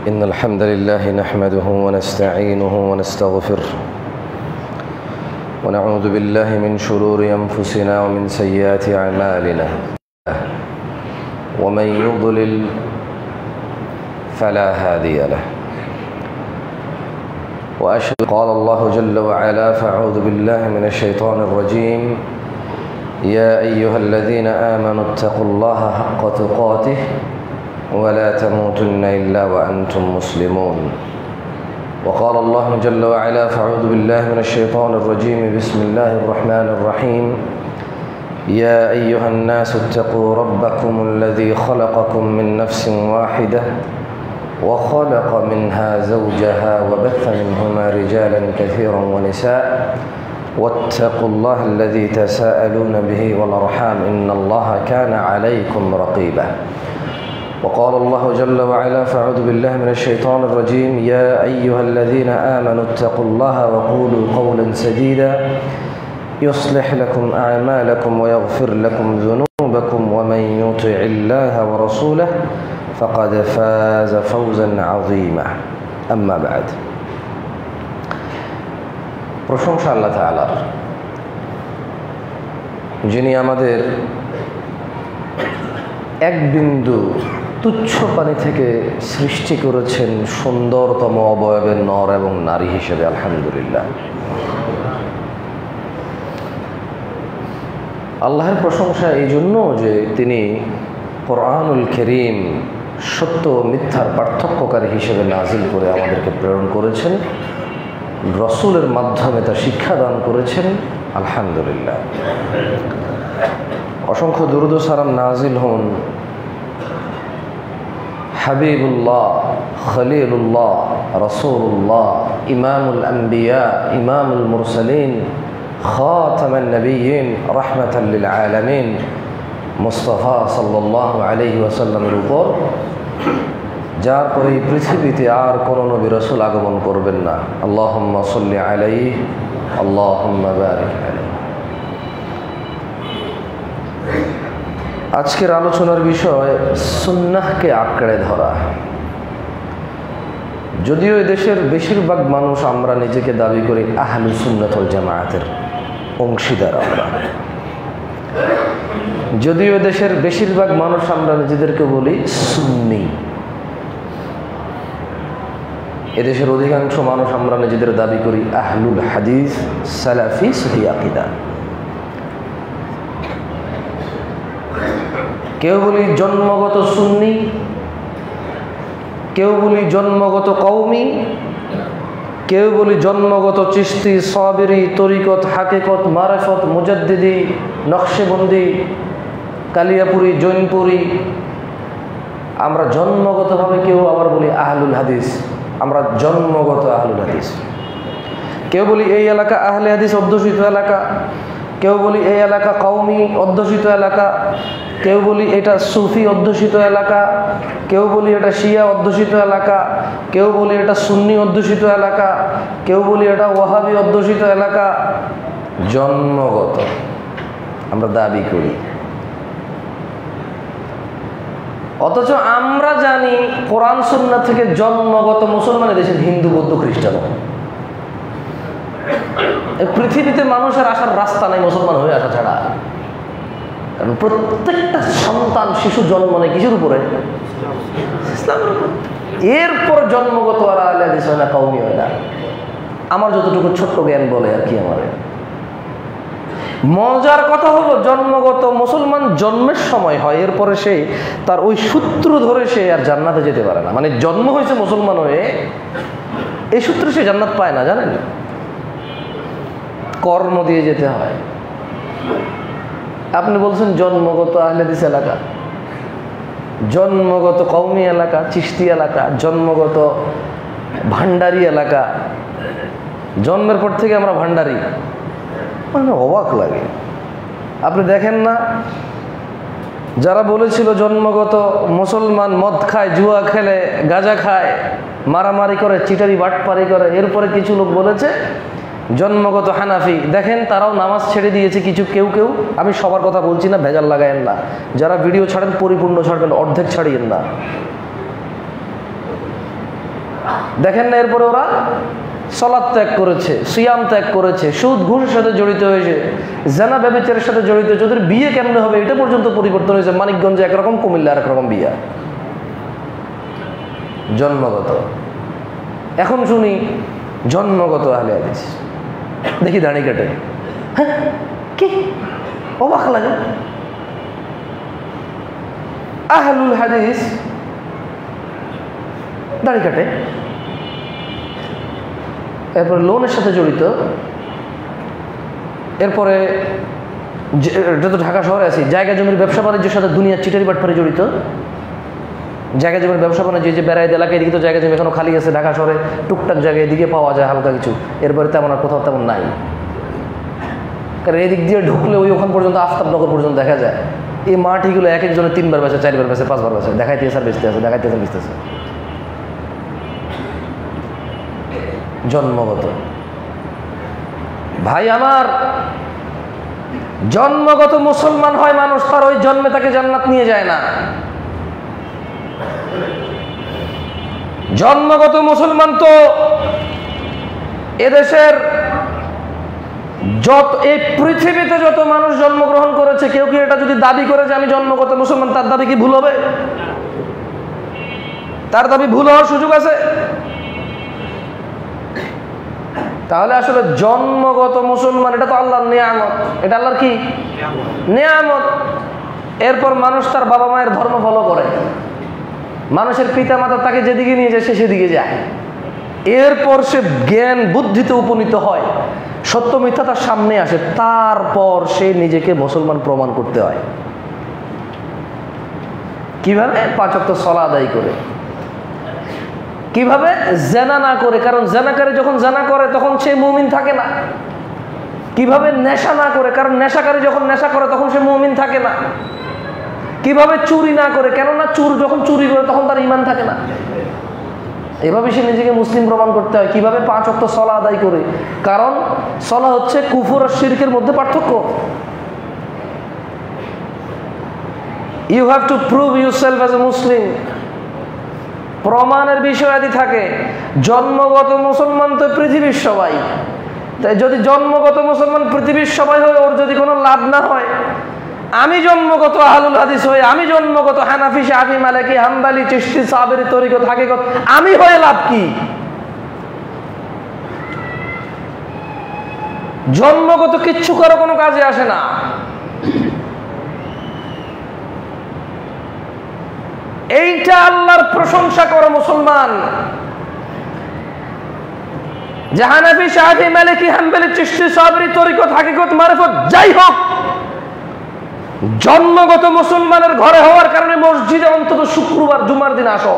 إن الحمد لله نحمده ونستعينه ونستغفره ونعوذ بالله من شرور أنفسنا ومن سيئات أعمالنا ومن يضلل فلا هادي له وأشهد قال الله جل وعلا فأعوذ بالله من الشيطان الرجيم يا أيها الذين آمنوا اتقوا الله حق تقاته ولا تموتن إلا وأنتم مسلمون وقال الله جل وعلا فأعوذ بالله من الشيطان الرجيم بسم الله الرحمن الرحيم يا أيها الناس اتقوا ربكم الذي خلقكم من نفس واحدة وخلق منها زوجها وبث منهما رجالا كثيرا ونساء واتقوا الله الذي تساءلون به والأرحام إن الله كان عليكم رقيبا وقال الله جل وعلا فأعوذ بالله من الشيطان الرجيم يا أيها الذين آمنوا اتقوا الله وقولوا قولا سديدا يصلح لكم أعمالكم ويغفر لكم ذنوبكم ومن يطع الله ورسوله فقد فاز فوزا عظيما أما بعد প্রশংসা আল্লাহ তাআলার, যিনি আমাদের এক বিন্দু তুচ্ছ পানি থেকে সৃষ্টি করেছেন সুন্দরতম অবয়বের নর এবং নারী হিসেবে। আলহামদুলিল্লাহ, আল্লাহর প্রশংসা এই জন্য যে তিনি কোরআনুল কারীম সত্য ও মিথ্যার পার্থক্যকারী হিসেবে নাজিল করে আমাদেরকে প্রেরণ করেছেন, রসুলের মাধ্যমে তা শিক্ষাদান করেছেন। আলহামদুলিল্লাহ, অসংখ্য দুরূদ ও সালাম নাজিল হন হাবিবুল্লাহ, খলিলুল্লাহ, রাসূলুল্লাহ, ইমামুল আম্বিয়া, ইমামুল মুরসালিন, খাতামান নবিয়্যিন, রাহমাতাল লিল আলামিন মুস্তাফা সাল্লাল্লাহু আলাইহি ওয়াসাল্লামের উপর, যার পরে এই পৃথিবীতে আর কোনো নবী রাসূল আগমন করবেন না। আল্লাহুম্মা সাল্লি আলাইহি আল্লাহুম্মা বারিক আলাইহি। আজকের আলোচনার বিষয় সুন্নাহকে আঁকড়ে ধরা। যদিও এদেশের বেশিরভাগ মানুষ আমরা নিজেকে দাবি করি আহলু সুন্নাত ওয়াল জামাআতের অংশীদার, আমরা যদিও দেশের বেশিরভাগ মানুষ আমরা নিজেদেরকে বলি সুন্নি, এদেশের অধিকাংশ মানুষ আমরা নিজেদের দাবি করি আহলুল হাদিস, সালাফি, সহিহ আকীদা। কেউ বলি জন্মগত সুন্নি, কেউ বলি জন্মগত কওমি, কেউ বলি জন্মগত চিশতি, সাবিরি, তরিকত, হাকিকত, মারিফত, মুজাদ্দিদি, নকশবন্দি, কালিয়াপুরি, জৈনপুরি। আমরা জন্মগতভাবে কেউ আবার বলি আহলুল হাদিস, আমরা জন্মগত আহলুল হাদিস। কেউ বলি এই এলাকা আহলে হাদিস অধ্যুষিত এলাকা, কেউ বলি এই এলাকা কওমি অধ্যুষিত এলাকা, কেউ বলি এটা সুফি অধ্যুষিত এলাকা, কেউ বলি এটা শিয়া অধ্যুষিত এলাকা, কেউ বলি এটা সুন্নি অধ্যুষিত এলাকা, কেউ বলি এটা ওয়াহাবি অধ্যুষিত এলাকা। জন্মগত আমরা দাবি করি, অথচ আমরা জানি কোরআন সুন্নাহ থেকে জন্মগত মুসলমানের দেশের হিন্দু, বৌদ্ধ, খ্রিস্টান। পৃথিবীতে মানুষের আসার রাস্তা নাই মুসলমান হয়ে আসা ছাড়া। কারণ প্রত্যেকটা সন্তান, শিশু জন্ম নেয় কিসের উপরে? ইসলামের উপরে। এরপর জন্মগত আর আহলে হাদিস হয় না, কওমি হয় না। আমার যতটুকু ছোট্ট জ্ঞান বলে আর কি। আমার মজার কথা হলো জন্মগত মুসলমান জন্মের সময় হয়, এরপরে সে তার ওই সূত্র ধরে সে আর জান্নাতে যেতে পারে না। মানে জন্ম হয়েছে মুসলমান হয়ে, এই সূত্রে সে জান্নাত পায় না, জানেন? কর্ম দিয়ে যেতে হয়। আপনি বলছেন জন্মগত আহলে হাদিস এলাকা, জন্মগত কওমি এলাকা, চিশতি এলাকা, জন্মগত ভান্ডারি এলাকা, জন্মের পর থেকে আমরা ভান্ডারি, মানে অবাক লাগে। আপনি দেখেন না, যারা বলেছিল জন্মগত মুসলমান মদ খায়, জুয়া খেলে, গাঁজা খায়, মারামারি করে, চিটারি বাটপারি করে, এরপরে কিছু লোক বলেছে জন্মগত হানাফি। দেখেন তারাও নামাজ ছেড়ে দিয়েছে কিছু, কেউ কেউ। আমি সবার কথা বলছি না, ভেজাল লাগায়েন না। যারা ভিডিও ছাড়েন পরিপূর্ণ ছাড়বেন, অর্ধেক ছাড়িয়েন না। দেখেন না, এরপরে ওরা সালাত ত্যাগ করেছে, সিয়াম ত্যাগ করেছে, সুদ ঘুষের সাথে জড়িত হয়েছে, জানা ব্যভিচারের সাথে জড়িত হয়েছে। ওদের বিয়ে কেমনে হবে এটা পর্যন্ত পরিবর্তন হয়েছে। মানিকগঞ্জে একরকম, কুমিল্লা আরেক রকম বিয়া, জন্মগত। এখন শুনি জন্মগত আহলে হাদিস, দেখি দাড়ি কাটে, হ্যাঁ কি অবাক লাগে। আহলুল হাদিস দাড়ি কাটে, এরপরে লোনের সাথে জড়িত, এরপরে যত ঢাকা শহরে আছি জায়গা জমির ব্যবসা বাণিজ্যের সাথে দুনিয়ার চিটারি বাটপারে জড়িত। জায়গা জমির ব্যবসা বাণিজ্য, যে বেড়ায় এলাকায় এদিকে তো জায়গা জমি এখনো খালি আছে, ঢাকা শহরে টুকটাক জায়গায় এদিকে পাওয়া যায় হালকা কিছু, এরপরে তেমন আর কোথাও তেমন নাই। কারণ এদিক দিয়ে ঢুকলে ওই ওখান পর্যন্ত আফতাবনগর পর্যন্ত দেখা যায়। এই মাটিগুলো এক একজনে 3 বার বেচে, 4 বার বেচে, 5 বার বেচে, দেখাইতে আর বেচতে আছে, দেখাইতে আর বেচতেছে। জন্মগত। ভাই আমার, জন্মগত মুসলমান হয় মানুষ, তার ওই জন্মে তাকে জান্নাত নিয়ে যায় না। জন্মগত মুসলমান তো এদেশের এই পৃথিবীতে যত মানুষ জন্মগ্রহণ করেছে, কেউ কি এটা যদি দাবি করে যে আমি জন্মগত মুসলমান, তার দাবি কি ভুল হবে? তার দাবি ভুল হওয়ার সুযোগ আছে? তাহলে আসলে জন্মগত মুসলমান এটা তো আল্লাহর নিয়ামত। এটা আল্লাহর কি নিয়ামত। এরপর মানুষ তার বাবা মায়ের ধর্ম ফলো করে, মানুষের পিতা মাতা তাকে যেদিকে নিয়ে যায় সে সেদিকে যায়। এরপর সে জ্ঞান বুদ্ধিতে উপনীত হয়, সত্য মিথ্যা তার সামনে আসে, তারপর সে নিজেকে মুসলমান প্রমাণ করতে হয়। কিভাবে? 5 ওয়াক্ত সালাত আদায় করে। কিভাবে? জেনা না করে, কারণ জেনাকারী যখন জেনা করে তখন সে মুমিন থাকে না। কিভাবে? নেশা না করে, কারণ নেশাকারী যখন নেশা করে তখন সে মুমিন থাকে না। কিভাবে? চুরি না করে, কেননা যখন চুরি করে তখন তার ঈমান থাকে না। এভাবে সে নিজেকে মুসলিম প্রমাণ করতে হয়। কিভাবে? 5 ওয়াক্ত সালাত আদায় করে, কারণ সালাত হচ্ছে কুফর আর শিরকের মধ্যে পার্থক্য। You have to prove yourself as a Muslim. প্রমাণের বিষয়াদি থাকে। জন্মগত মুসলমান তো পৃথিবীর সবাই, তাই যদি জন্মগত মুসলমান পৃথিবীর সবাই হয়, ওর যদি কোনো লাভ না হয়, আমি জন্মগত আহলুল হাদিস হই, আমি জন্মগত হানাফি, শাফি, মালিকি, হাম্বলি, চিশতি, সাবেরি, তরিকত, হাকিকত, আমি হয়ে লাভ কি? জন্মগত কিচ্ছু করার কোনো কাজে আসে না। এইটা আল্লাহর প্রশংসা করো মুসলমান, যে হানাফি, শাফি, মালিকি, হাম্বলি, চিশতি, সাবেরি, তরিকত, হাকিকত, মারিফত যাই হোক, জন্মগত মুসলমানের ঘরে হওয়ার কারণে মসজিদে অন্তত শুক্রবার জুমার দিন আসো,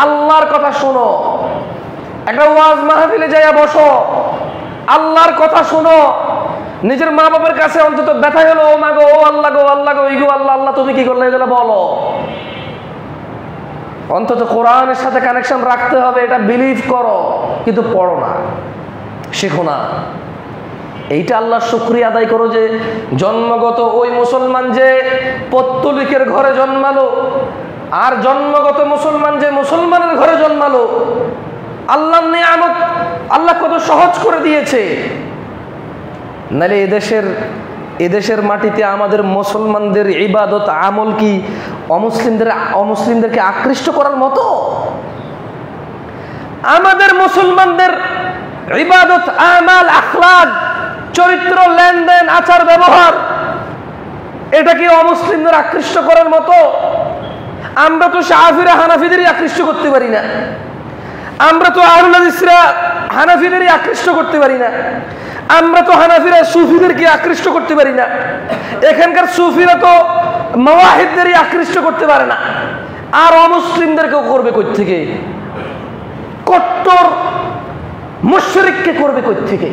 আল্লাহর কথা শোনো, একটা ওয়াজ মাহফিলে যাইয়া বসো, আল্লাহর কথা শোনো। নিজের মা বাবার কাছে অন্তত ব্যথা হলো, ও মা গো, ও আল্লাহ গো, আল্লাহ গো, ইগো আল্লাহ, আল্লাহ তুমি কি করলে, এগুলো বলো। অন্তত কোরআনের সাথে কানেকশন রাখতে হবে, এটা বিলিভ করো, কিন্তু পড়ো না, শেখো না। এইটা আল্লাহর শুকরিয়া আদায় করো যে জন্মগত ওই মুসলমান যে পত্তলিকের ঘরে জন্মালো, আর জন্মগত মুসলমান যে মুসলমানের ঘরে জন্মালো, আল্লাহর নিয়ামত আল্লাহ কত সহজ করে দিয়েছে। নাহলে এদেশের মাটিতে আমাদের মুসলমানদের ইবাদত আমল কি অমুসলিমদেরকে আকৃষ্ট করার মতো? আমাদের মুসলমানদের ইবাদত, আমাল, আখলাক, চরিত্র, লেনদেন, আচার ব্যবহার, এটা কি অমুসলিমদের আকৃষ্ট করার মতো? আমরা তো শাফিরা হানাফিদেরই আকৃষ্ট করতে পারি না, আমরা তো আহলুল হাদিসরা হানাফিদেরই আকৃষ্ট করতে পারি না, আমরা তো হানাফিরা সুফিদেরকে আকৃষ্ট করতে পারি না, এখানকার সুফিরা তো মাওয়াহিদদেরই আকৃষ্ট করতে পারে না, আর অমুসলিমদেরকেও করবে কই থেকে? কট্টর মুশরিককে করবে কই থেকে?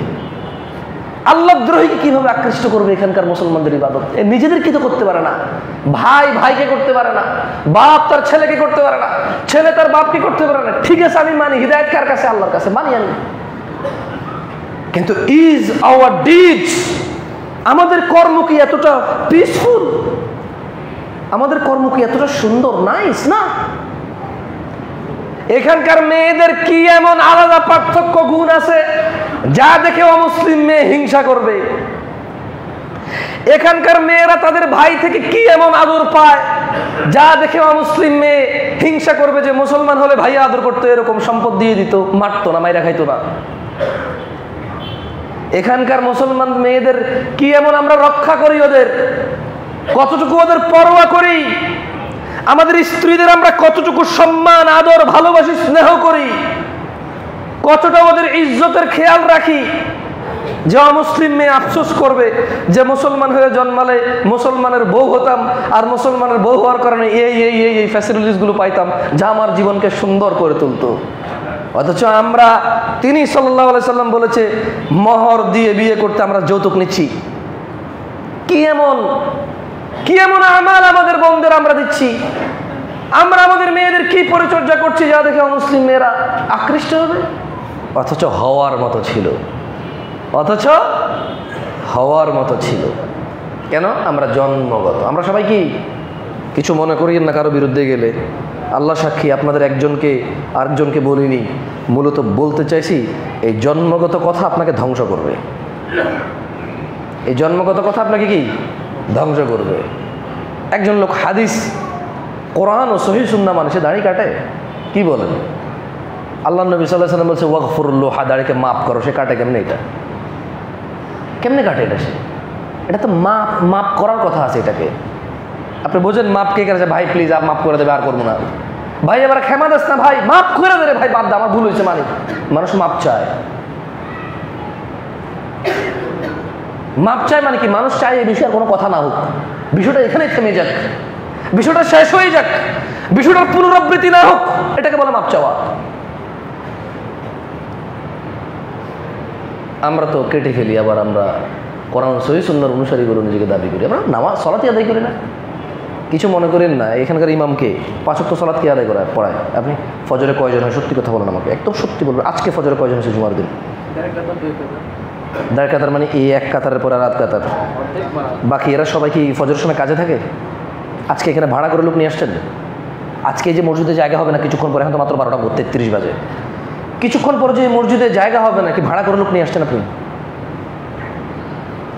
আল্লাহ দ্রোহীকে কিভাবে আকৃষ্ট করবে এখানকার মুসলমানদের ইবাদত? নিজেদেরকে তো করতে পারে না, ভাই ভাইকে করতে পারে না, বাপ তার ছেলেকে করতে পারে না, ছেলে তার বাপকে করতে পারে না। ঠিক আছে, আমি মানি হিদায়াত কার কাছে? আল্লাহর কাছে, মানি আমি। কিন্তু ইজ আওয়ার ডিডস, আমাদের কর্ম কি এতটা পিসফুল? আমাদের কর্ম কি এতটা সুন্দর? নাইস না? এখানকার মেয়েদের কি এমন আলাদা পার্থক্য গুণ আছে যা দেখে অমুসলিম মেয়ে হিংসা করবে? এখানকার মেয়েরা তাদের ভাই থেকে কি এমন আদর পায় যা দেখে অমুসলিম মেয়ে হিংসা করবে যে মুসলমান হলে ভাই আদর করতো, এরকম সম্পদ দিয়ে দিত, মারতো না, মাইরা খাইতো না। এখানকার মুসলমান মেয়েদের কি এমন আমরা রক্ষা করি, ওদের কতটুকু ওদের পরোয়া করি, আমাদের স্ত্রীদের আমরা কতটুকু সম্মান, আদর, ভালোবাসি, স্নেহ করি, কতটা ওদের ইজ্জতের খেয়াল রাখি যে অমুসলিম মেয়ে আফসোস করবে যে মুসলমান হয়ে জন্মালে মুসলমানের বউ হতাম, আর মুসলমানের বউ হওয়ার কারণে এই ফ্যাসিলিটিসগুলো পাইতাম যা আমার জীবনকে সুন্দর করে তুলতো। অথচ আমরা, তিনি সাল্লাল্লাহু আলাইহি সাল্লাম বলেছে, মোহর দিয়ে বিয়ে করতে আমরা যৌতুক নিচ্ছি। কি এমন আমাল আমাদের বোনদের আমরা দিচ্ছি? আমরা আমাদের মেয়েদের কি পরিচর্যা করছি যা দেখে অমুসলিম মেয়েরা আকৃষ্ট হবে? অথচ হওয়ার মতো ছিল। কেন? আমরা জন্মগত, আমরা সবাই কি কিছু মনে করি না কারো বিরুদ্ধে গেলে, আল্লাহ সাক্ষী, আপনাদের একজনকে আরেকজনকে বলিনি, মূলত বলতে চাইছি এই জন্মগত কথা আপনাকে ধ্বংস করবে। এই জন্মগত কথা আপনাকে কি ধ্বংস করবে। একজন লোক হাদিস, কোরআন ও সহিহ সুন্নাহ মানে সে দাড়ি কাটে, কি বলেন? আল্লাহ নবী সাল্লাল্লাহু আলাইহি ওয়াসাল্লাম বলছে ওয়াগফিরুল্লাহ, দাড়িকে মাফ করো। সে কাটে কেমনে? কেমনে কাটে এটা? এটা তো মাপ করার কথা আছে। এটাকে আপনি বোঝেন মাপ কে করেছে? ভাই প্লিজ আপ মাফ করে দেবে, আর করবো না। ভাই এবার ক্ষমা দাস না, ভাই মাফ করে দেবে, ভাই বাদ দে, আমার ভুল হয়েছে। মানে মানুষ মাপ চায় মানে কি? মানুষ চায় এই বিষয়ে কোনো কথা না হোক, বিষয়টা এখানেই থেমে যাক, বিষয়টা শেষ হয়ে যাক, বিষয়টার পুনরাবৃত্তি না হোক, এটাকে বলে মাপ চাওয়া। আমরা তো কেটে ফেলি, আবার আমরা কোরআন সহিহ সুন্নাহর অনুসারী বলে নিজেকে দাবি করি। আমরা নামাজ সালাতই আদায় করি না। কিছু মনে করেন না, এখানকার ইমামকে 5 ওয়াক্ত সালাত কে আদায় পড়ায়? আপনি ফজরে কয়জন হয়? সত্যি কথা বলেন আমাকে, একদম সত্যি বলবেন। আজকে ফজরে কয়জন হয়েছে জুমার দিন? 1.5 কাতার। মানে এই 1 কাতারের পরে আর 1 কাতার, বাকি এরা সবাই কি ফজরের সময় কাজে থাকে? আজকে এখানে ভাড়া করে লোক নিয়ে আসছেন। আজকে এই যে মসজিদে জায়গা হবে না কিছুক্ষণ পরে, এখন তো মাত্র 12:33 বাজে, কিছুক্ষণ পরে যে মসজিদে জায়গা হবে না, কি ভাড়া করে লোক নিয়ে আসছেন আপনি?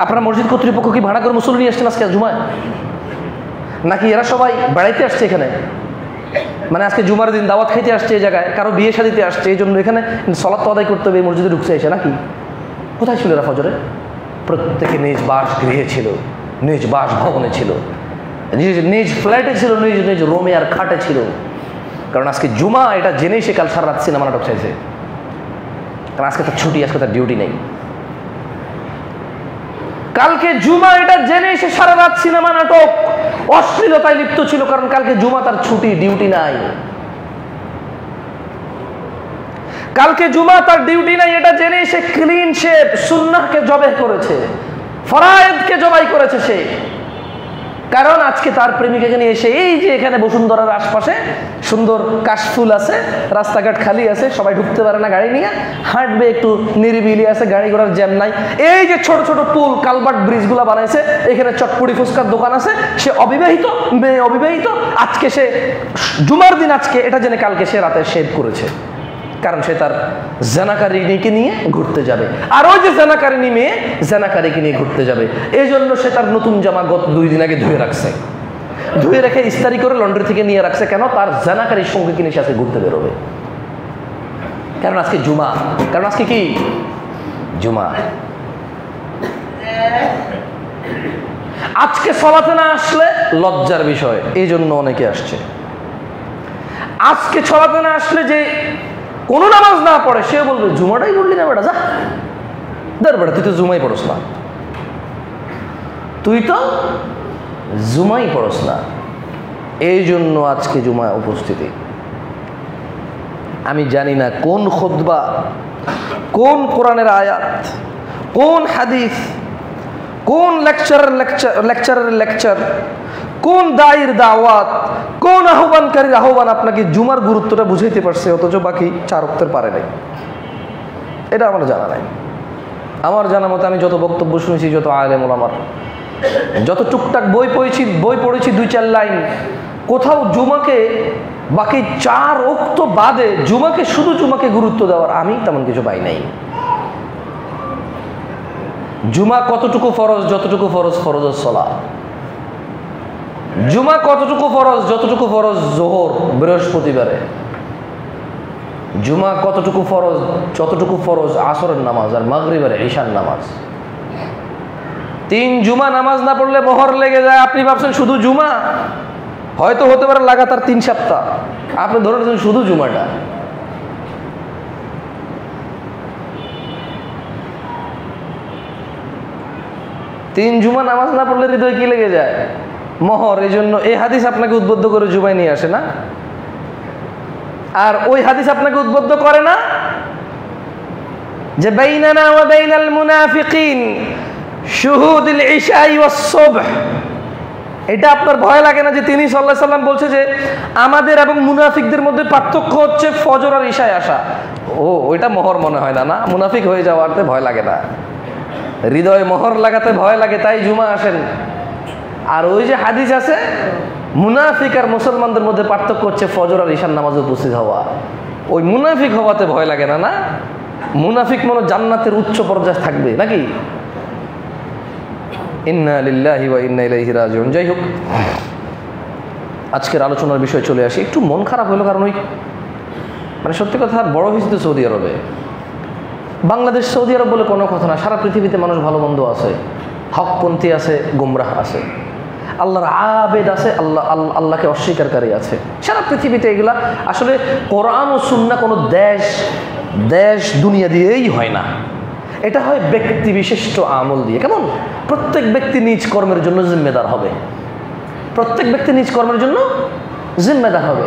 আপনারা মসজিদ কর্তৃপক্ষ কি ভাড়া করে মুসল্লি নিয়ে আসছেন আজকে জুমায়? নাকি এরা সবাই বেড়াইতে আসছে এখানে? মানে আজকে জুমার দিন দাওয়াত খাইতে আসছে এই জায়গায়, কারো বিয়ে শাদিতে আসছে, এই জন্য এখানে সালাত তো আদায় করতে হবে, এই মসজিদে ঢুকছে এসে নাকি? কোথায় ছিল এরা ফজরে? প্রত্যেকে নিজ বাসগৃহে ছিল, নিজ বাসভবনে ছিল, নিজ ফ্ল্যাটে ছিল, নিজ রুমে আর খাটে ছিল। কারণ আজকে জুমা, এটা জেনেই সে কাল সারা রাত সিনেমা নাটক চাইছে। কারণ আজকে তার ছুটি, আজকে তার ডিউটি নেই। কালকে জুমা, এটা জেনে সে সারা রাত সিনেমা নাটক অশ্লীলতায় লিপ্ত ছিল, কারণ কালকে জুমা, তার ছুটি, ডিউটি নাই। কালকে জুমা, তার ডিউটি নাই, এটা জেনে সে ক্লিন শেভ সুন্নাহকে জবাই করেছে, ফরায়েদকে জবাই করেছে সে। কারণ আজকে তার প্রেমিকাকে নিয়ে এসে, এই যে এখানে বসুন্ধরার আশপাশে সুন্দর কাশফুল আছে, রাস্তাঘাট খালি আছে, সবাই ঢুকতে পারে না গাড়ি নিয়ে, হাঁটবে একটু নিরিবিলি আছে, গাড়ি ঘোড়ার জ্যাম নাই। এই যে ছোট ছোট পুল, কালভার্ট, ব্রিজগুলো বানাইছে, এখানে চটপুরি ফুচকার দোকান আছে, সে অবিবাহিত, মেয়ে অবিবাহিত, আজকে সে জুমার দিন, আজকে এটা জেনে কালকে সে রাতে শেভ করেছে, কারণ সে তার জানাকারিনীকে নিয়ে ঘুরতে যাবে। আর ওই যে জানাকারিনী মেয়ে জানাকারীকে নিয়ে ঘুরতে যাবে, এই জন্য সে তার নতুন জামা গত 2 দিন আগে ধুয়ে রাখছে, ধুয়ে রেখে ইস্তারি করে লন্ড্রি থেকে নিয়ে রাখছে। কেন? তার জানাকারীর সঙ্গে কিনে সে আজকে ঘুরতে বেরোবে। কারণ আজকে জুমা, কারণ আজকে কি জুমা। আজকে সালাতে না আসলে লজ্জার বিষয়, এই জন্য অনেকে আসছে। আজকে সালাতে না আসলে যে কোনো নামাজ না পড়ে, সে বলবে জুমাটাই পড়লি না বেটা, যা ধর বেটা, তুই তো জুমাই পড়স না, তুই তো জুমাই পড়স না। এই জন্য আজকে জুমায় উপস্থিতি। আমি জানি না কোন খুতবা, কোন কোরআনের আয়াত, কোন হাদিস, কোন লেকচারের লেকচার, কোন দায়ের দাওয়াত, কোন আহ্বানকারীর আহ্বান আপনাকে জুমার গুরুত্বটা বুঝাইতে পারছে, অথচ বাকি 4 ওয়াক্তের পারে নাই। এটা আমার জানা নাই। আমার জানা মতো আমি যত বক্তব্য শুনেছি, যত আলেম ওলামার, যত টুকটাক বই পড়েছি 2-4 লাইন, কোথাও জুমাকে বাকি 4 ওয়াক্ত বাদে জুমাকে, শুধু জুমাকে গুরুত্ব দেওয়ার আমি তেমন কিছু পাই নাই। জুমা কতটুকু ফরজ? যতটুকু ফরজ ফরজুস সালাত। জুমা কতটুকু ফরজ? যতটুকু ফরজ জোহর বৃহস্পতিবারে। জুমা কতটুকু ফরজ? যতটুকু ফরজ আসরের নামাজ আর মাগরিবের ঈশার নামাজ। 3 জুমা নামাজ না পড়লে মোহর লেগে যায়। আপনি ভাবছেন শুধু জুমা, হয়তো হতে পারে লাগাতার 3 সপ্তাহ, আপনি ধরে নিয়েছেন শুধু জুমাটা। তিন জুমা নামাজ না পড়লে হৃদয় কি লেগে যায়? মোহর। এই জন্য এই হাদিস আপনাকে উদ্বুদ্ধ করে জুমায় নিয়ে আসে না, আর ওই হাদিস আপনাকে উদ্বুদ্ধ করে না যে বাইনানা ওয়া বাইনাল মুনাফিকিন শুহুদুল ইশাই ওয়াস সুবহ। এটা আপনার ভয় লাগে না যে তিনি সাল্লাল্লাহু আলাইহি সাল্লাম বলছে যে আমাদের এবং মুনাফিকদের মধ্যে পার্থক্য হচ্ছে ফজর আর ইশায় আসা? ওইটা মোহর মনে হয় না? না, মুনাফিক হয়ে যাওয়াতে ভয় লাগে না, হৃদয়ে মোহর লাগাতে ভয় লাগে, তাই জুমা আসেন। আর ওই যে হাদিস আছে মুনাফিক আর মুসলমানদের মধ্যে পার্থক্য হচ্ছে ফজর আর ঈশার নামাজে উপস্থিত হওয়া, ওই মুনাফিক হওয়াতে ভয় লাগে না? না, মুনাফিক মনে জান্নাতের উচ্চ পর্যায়ে থাকবে নাকি? ইন্না লিল্লাহি ওয়া ইন্না ইলাইহি রাজিউন। যাই হোক, আজকের আলোচনার বিষয় চলে আসি। একটু মন খারাপ হলো, কারণ ওই মানে সত্যি কথা বড় হয়েছে তো সৌদি আরবে। বাংলাদেশ সৌদি আরব বলে কোনো কথা না, সারা পৃথিবীতে মানুষ ভালো মন্দ আছে, হকপন্থী আছে, গুমরাহ আছে, আল্লাহর আবেদ আছে, আল্লাহকে অস্বীকারী আছে, সারা পৃথিবীতে। এগুলা আসলে কোরআন ও সুন্নাহ কোনো দেশ দুনিয়া দিয়েই হয় না, এটা হয় ব্যক্তি বিশিষ্ট আমল দিয়ে। কেমন? প্রত্যেক ব্যক্তি নিজ কর্মের জন্য জিম্মেদার হবে, প্রত্যেক ব্যক্তি নিজ কর্মের জন্য জিম্মেদার হবে।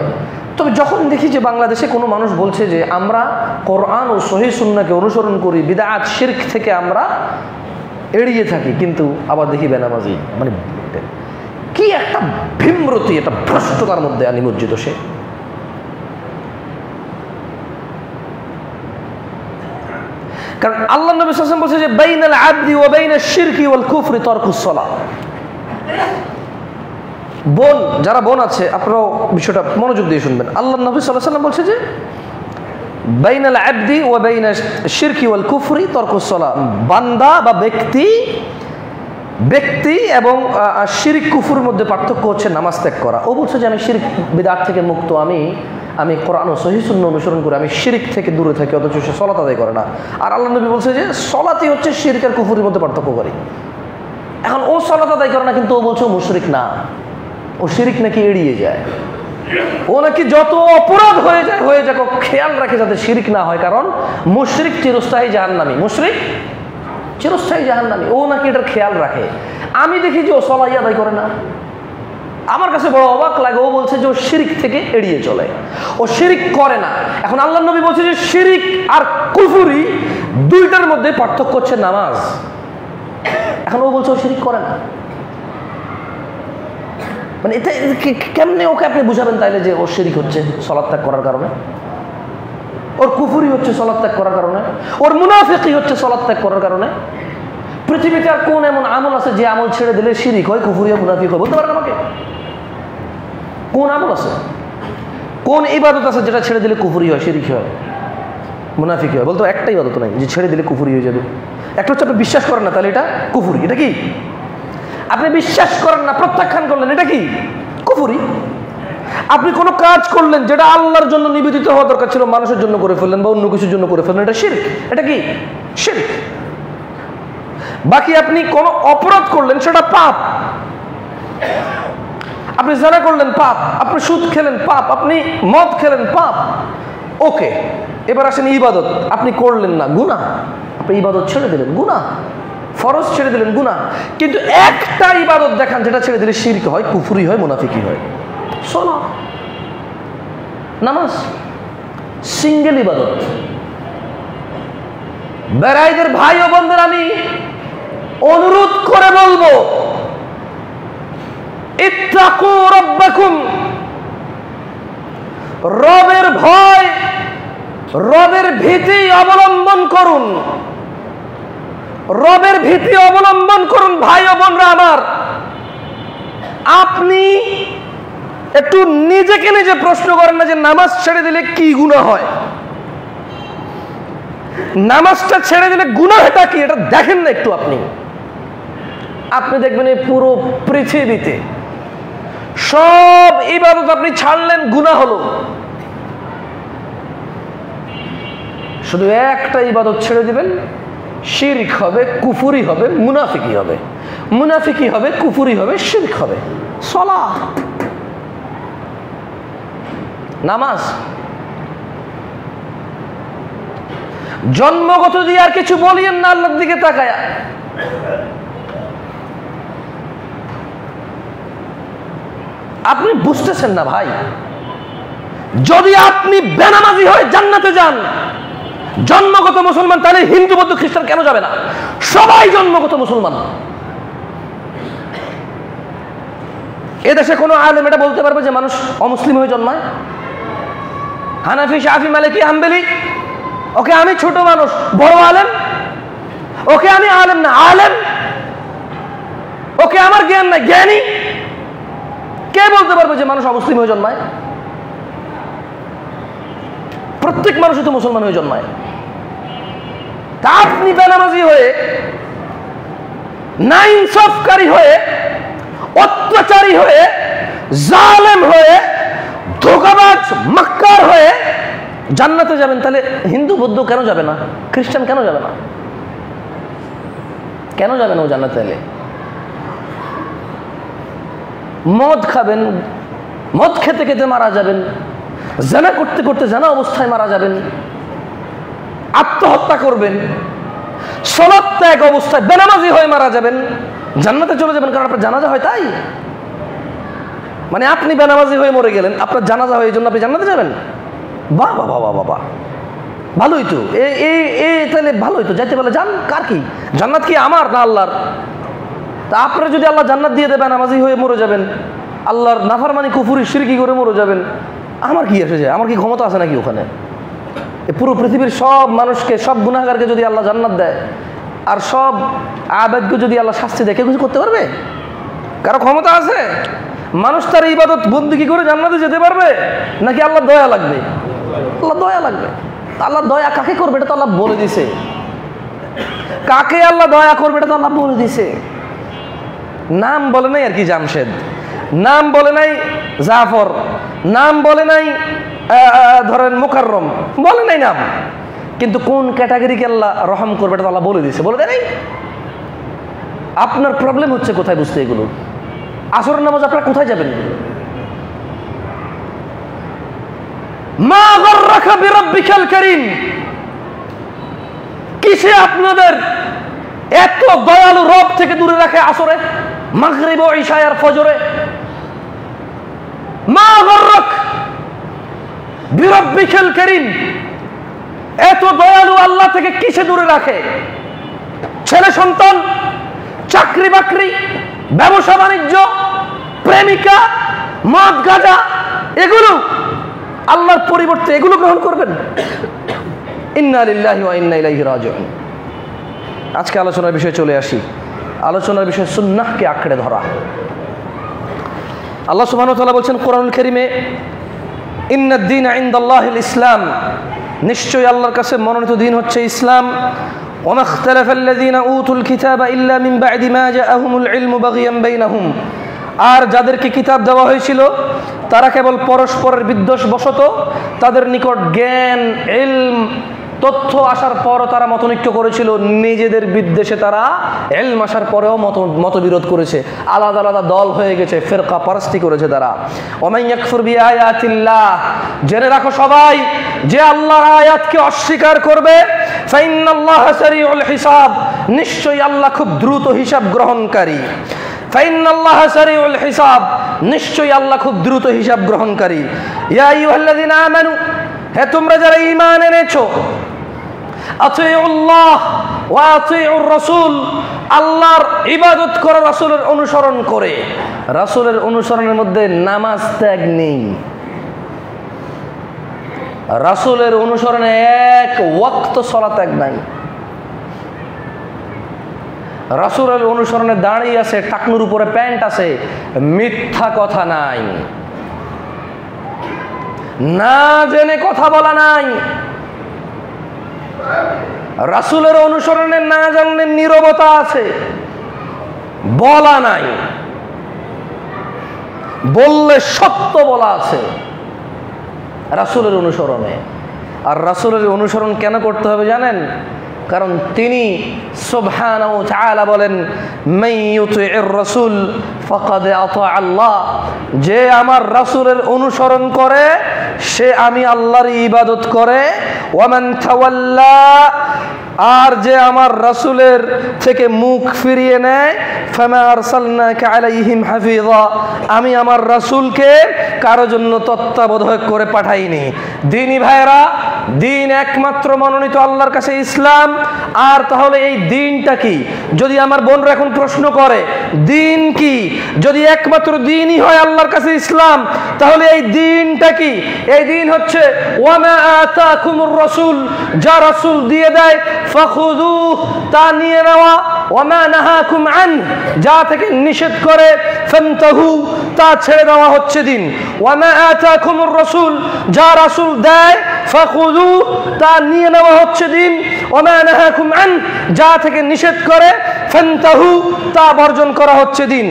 তবে যখন দেখি যে বাংলাদেশে কোনো মানুষ বলছে যে আমরা কোরআন ও সহিহ সুন্নাহকে অনুসরণ করি, বিদআত শিরক থেকে আমরা এড়িয়ে থাকি, কিন্তু আবার দেখি বেনামাজি, মানে কি একটা বিমূর্তি, একটা ভ্রষ্টতার মধ্যে নিমজ্জিত সে। কারণ আল্লাহ নবী সাল্লাল্লাহু আলাইহি ওয়াসাল্লাম বলছে যে বাইনাল আবদি ওয়া বাইনাশ শিরকি ওয়াল কুফরি তারকুস সালাত। বোন, যারা বোন আছে আপনারাও বিষয়টা মনোযোগ দিয়ে শুনবেন। আল্লাহ নবী সাল্লাল্লাহু আলাইহি ওয়াসাল্লাম বলছে যে বাইনাল আবদি ওয়া বাইনাশ শিরকি ওয়াল কুফরি তারকুস সালাত। বান্দা বা ব্যক্তি এবং শিরক কুফরের মধ্যে পার্থক্য হচ্ছে নামাজ ত্যাগ করা। ও বলছে যে আমি শিরক বিদআত থেকে মুক্ত, আমি কোরআন ও সহিহ সুন্নাহ অনুসরণ করে আমি শিরক থেকে দূরে থাকি, অথচ সে সালাত আদায় করে না। আর আল্লাহ নবী বলছে যে সালাতই হচ্ছে শিরক আর কুফরের মধ্যে পার্থক্য করে। এখন ও সালাত আদায় করে না, কিন্তু ও বলছে ও মুশরিক না, ও শিরক নাকি এড়িয়ে যায়, ও নাকি যত অপরাধ হয়ে যায় ও খেয়াল রাখে যাতে শিরক না হয়, কারণ মুশরিক চিরস্থায়ী জাহান্নামী, মুশরিক চিরস্থায়ী জাহান্নামী, ও নাকি এটার খেয়াল রাখে। আমি দেখি যে ও সালাত আদায় করে না, আমার কাছে বড় অবাক লাগে। ও বলছে যে ও শিরক থেকে এড়িয়ে চলে, ও শিরক করে না। এখন আল্লাহ নবী বলছে যে শিরক আর কুফরি দুইটার মধ্যে পার্থক্য হচ্ছে নামাজ। এখন ও বলছে ও শিরক করে না, মানে এটা কেমনে ওকে আপনি বুঝাবেন তাইলে যে ও শিরক হচ্ছে সালাত ত্যাগ করার কারণে, ওর কুফরি হচ্ছে সালাত ত্যাগ করার কারণে, ওর মুনাফিকি হচ্ছে সালাত ত্যাগ করার কারণে? পৃথিবীতে আর কোন এমন আমল আছে যে আমল ছেড়ে দিলে শিরক হয়, কুফরি হয়, মুনাফিক হয়? বলতে পারেন আমাকে? কোন আমল আছে, কোন ইবাদত আছে যেটা ছেড়ে দিলে কুফরি হয়, শিরক হয়, মুনাফিক হয়? বলতে একটা ইবাদত নাই যে ছেড়ে দিলে কুফরি হয়ে যাবে। একটা হচ্ছে আপনি বিশ্বাস করেন না, তাহলে এটা কুফরি। এটা কি? আপনি বিশ্বাস করেন না, প্রত্যাখ্যান করলেন, এটা কি? কুফরি। আপনি কোনো কাজ করলেন যেটা আল্লাহর জন্য নিবেদিত হওয়া দরকার ছিল, মানুষের জন্য করে ফেললেন বা অন্য কিছুর জন্য করে ফেললেন, এটা শিরক। এটা কি? শিরক। বাকি আপনি কোনো অপরাধ করলেন, সেটা পাপ। আপনি জিনা করলেন, পাপ। আপনি সুদ খেলেন, পাপ। আপনি মদ খেলেন, পাপ। ওকে, এবার আসেন ইবাদত। আপনি করলেন না, গুনাহ। আপনি ইবাদত ছেড়ে দিলেন, গুনাহ। ফরজ ছেড়ে দিলেন, গুনাহ। কিন্তু একটা ইবাদত দেখান যেটা ছেড়ে দিলে শিরক হয়, কুফরি হয়, মুনাফিকি হয়। সালাত, নামাজ, সিঙ্গেল ইবাদত। বেরাইদের ভাই ও বোনদের আমি অনুরোধ করে বলবো, ইত্তাকু রাব্বাকুম, রবের ভয়, রবের ভীতি অবলম্বন করুন, রবের ভীতি অবলম্বন করুন। ভাই ও বোনরা আমার, আপনি একটু নিজেকে নিজে প্রশ্ন করেন না যে নামাজ ছেড়ে দিলে কি গুনাহ হয়? নামাজটা ছেড়ে দিলে গুনাহটা কি এটা দেখেন না একটু। আপনি দেখবেন এই পুরো পৃথিবীতে সব ইবাদত আপনি ছাড়লেন, গুনাহ হলো। শুধু একটা ইবাদত ছেড়ে দিবেন, শিরক হবে, কুফরি হবে, মুনাফিকি হবে। মুনাফিকি হবে, কুফরি হবে, শিরক হবে। সালাত, নামাজ। জন্মগত দিয়ে আর কিছু বলিয়েন না আল্লাহর দিকে তাকায়া। আপনি বুঝতেছেন না ভাই, যদি আপনি বেনামাজি হয়ে জান্নাতে যান, জন্মগত মুসলমান, তাহলে হিন্দু বৌদ্ধ খ্রিস্টান কেন যাবে না? সবাই জন্মগত মুসলমান। এদেশে কোনো আলেম এটা বলতে পারবে যে মানুষ অমুসলিম হয়ে জন্মায়? হানাফি, শাফি, মালিকি, হাম্বলি, ওকে আমি ছোট মানুষ, বড় আলেম, ওকে আমি আলেম না, আলেম, ওকে আমার জ্ঞান নাই, জ্ঞানী। কে বলতে পারবে যে মানুষ অমুসলিম হয়ে জন্মায়? প্রত্যেক মানুষই তো মুসলমান হয়ে জন্মায়। তা আপনি বেনামাজি হয়ে, নাইনসাফকারী হয়ে, অত্যাচারী হয়ে, জালেম হয়ে, ধোঁকাবাজ মাক্কার হয়ে জান্নাতে যাবেন, তাহলে হিন্দু বৌদ্ধ কেন যাবে না? খ্রিস্টান কেন যাবে না? কেন যাবে না ও জান্নাতে? এলে মদ খাবেন, মদ খেতে খেতে মারা যাবেন, জানা করতে করতে জানা অবস্থায় মারা যাবেন, আত্মহত্যা করবেন, সালাত ত্যাগ অবস্থায় বেনামাজি হয়ে মারা যাবেন, জান্নাতে চলে যাবেন। কারণ আপনার জানাজা হয় তাই। মানে আপনি বেনামাজি হয়ে মরে গেলেন, আপনার জানাজা হয়, এই জন্য আপনি জান্নাতে যাবেন? বাহ বাবা বাবা বাবা, ভালোই তো। তাহলে ভালোই তো, যাইতে বলে যান। কার কি জান্নাত? কি আমার না আল্লাহর? তা আপনারা যদি আল্লাহ জান্নাত দিয়ে দেবেন, নামাজি হয়ে মরে যাবেন, আল্লাহর নাফরমানি কুফরি শিরকি করে মরে যাবেন, আমার কি এসে যায়? আমার কি ক্ষমতা আছে নাকি ওখানে? পুরো পৃথিবীর সব মানুষকে, সব গুনাহগারকে যদি আল্লাহ জান্নাত দেয়, আর সব আবেদকে যদি আল্লাহ শাস্তি দেয়, কেউ কিছু করতে পারবে? কারো ক্ষমতা আছে? মানুষ তার ইবাদত বন্দেগী করে জান্নাতে যেতে পারবে নাকি আল্লাহ দয়া লাগবে? আল্লাহ দয়া লাগবে। আল্লাহ দয়া কাকে করবে এটা তো আল্লাহ বলে দিছে। কাকে আল্লাহ দয়া করবে এটা তো আল্লাহ বলে দিছে। নাম বলে নাই আর কি জামশেদ, নাম বলে নাই জাফর, নাম বলে নাই ধরেন মুকাররম, বলে নাই নাম, কিন্তু কোন ক্যাটাগরিকে আল্লাহ রহম করবে এটা তো আল্লাহ বলে দিছে। বলে দেয় নাই? আপনার প্রবলেম হচ্ছে কোথায় বুঝতে এগুলো? আসরের নামাজ আপনারা কোথায় যাবেন? মা গররাকা বিরাব্বিকাল কারীম, কিসে আপনাদের এত দয়ালু রব থেকে দূরে রাখে? আসরে, মাগরিব, ইশা আর ফজরে। মা গররাক বিরাব্বিকাল কারীম, এত দয়ালু আল্লাহ থেকে কিসে দূরে রাখে? ছেলে সন্তান, চাকরি বাকরি, ব্যবসা বাণিজ্য, প্রেমিকা, মদ গাঁজা, এগুলো আল্লাহর পরিবর্তে এগুলো গ্রহণ করবেন? ইন্না লিল্লাহি ওয়া ইন্না ইলাইহি রাজিউন। আজকে আলোচনার বিষয়ে চলে আসি। আলোচনার বিষয় সুন্নাহকে আঁকড়ে ধরা। আল্লাহ সুবহানাহু ওয়া তাআলা বলছেন কোরআনুল কারীমে, ইন্নাদ দীনা ইনদাল্লাহিল ইসলাম, নিশ্চয়ই আল্লাহর কাছে মনোনীত দিন হচ্ছে ইসলাম। ওমা ইখতালাফাল্লাযীনা উতুল কিতাবা ইল্লা মিন বা'দি মা জাআহুমুল ইলমু বাগিয়ান বাইনাহুম, আর যাদেরকে কিতাব দেওয়া হয়েছিল তারা কেবল পরস্পরের বিদ্বেষ বশত, তাদের নিকট জ্ঞান, ইলম, তথ্য আসার পরও তারা মতনৈক্য করেছিল, নিজেদের বিদ্বেষে তারা ইলম আসার পরেও মতবিরোধ করেছে, আলাদা আলাদা দল হয়ে গেছে, ফিরকা পারস্তি করেছে তারা। ওমান ইয়াকফুর বিআয়াতিল্লাহ, জেনে রাখো সবাই, যে আল্লাহর আয়াতকে অস্বীকার করবে, ফাইন্নাল্লাহা সারিউল হিসাব, নিশ্চয়ই আল্লাহ খুব দ্রুত হিসাব গ্রহণকারী। ফাইন্নাল্লাহা সারিউল হিসাব, নিশ্চয়ই আল্লাহ খুব দ্রুত হিসাব গ্রহণকারী। ইয়া আইয়ুহাল্লাযীনা আমানু, হে তোমরা যারা ঈমান এনেছো, আতিউল্লাহ ওয়া আতিউর রাসূল, আল্লাহর ইবাদত করো রাসূলের অনুসরণ করে। রাসূলের অনুসরণের মধ্যে নামাজ ত্যাগ নেই। রাসূলের অনুসরণে এক ওয়াক্ত সালাত ত্যাগ নাই। রাসূলের অনুসরণে দাঁড়িয়ে আছে, টাকনুর উপরে প্যান্ট আছে, মিথ্যা কথা নাই। না জেনে কথা বলা নাই, রাসূলের অনুসরণে না জানলে নীরবতা আছে, বলা নাই, বললে সত্য বলা আছে রাসূলের অনুসরণে। আর রাসূলের অনুসরণ কেন করতে হবে জানেন? কারণ তিনি সুবহানাহু ওয়া তাআলা বলেন, মান ইউতি'ir রাসূল ফাকাদ আতা আল্লাহ, যে আমার রাসূলের অনুসরণ করে সে আমি আল্লাহর ইবাদত করে। ওয়া মান তাওয়াল্লা, আর যে আমার রাসূলের থেকে মুখ ফিরিয়ে নেয়, ফামা আরসালনাকা আলাইহিম হাফিযা, আমি আমার রাসূলকে কারো জন্য তত্ত্বাবধায়ক করে পাঠাইনি। দিনী ভাইরা, দিন একমাত্র মনোনীত আল্লাহর কাছে ইসলাম। আর তাহলে এই দিনটা কি? যদি আমার বোনরা এখন প্রশ্ন করে দিন কি, যদি একমাত্র দিনই হয় আল্লাহর কাছে ইসলাম, তাহলে এই দিনটা কি? এই দিন হচ্ছে ওয়া মা আতাকুমুর রাসূল, যা রাসূল দিয়ে দেয় ফাখুযুহ, তা নিয়ে নেওয়া। ওয়া মা নাহাকুম আন, যা থেকে নিষেধ করে ফান্তাহু, তা ছেড়ে দেওয়া হচ্ছে দিন। ওয়া মা আতাকুমুর রাসূল, যা রাসূল দেয় ফাখুযুহ, তা নিয়ে নেওয়া হচ্ছে দিন। ওয়া মা নাহাকুম আন, যা থেকে নিষেধ করে ফান্তাহু, তা বর্জন করা হচ্ছে দিন।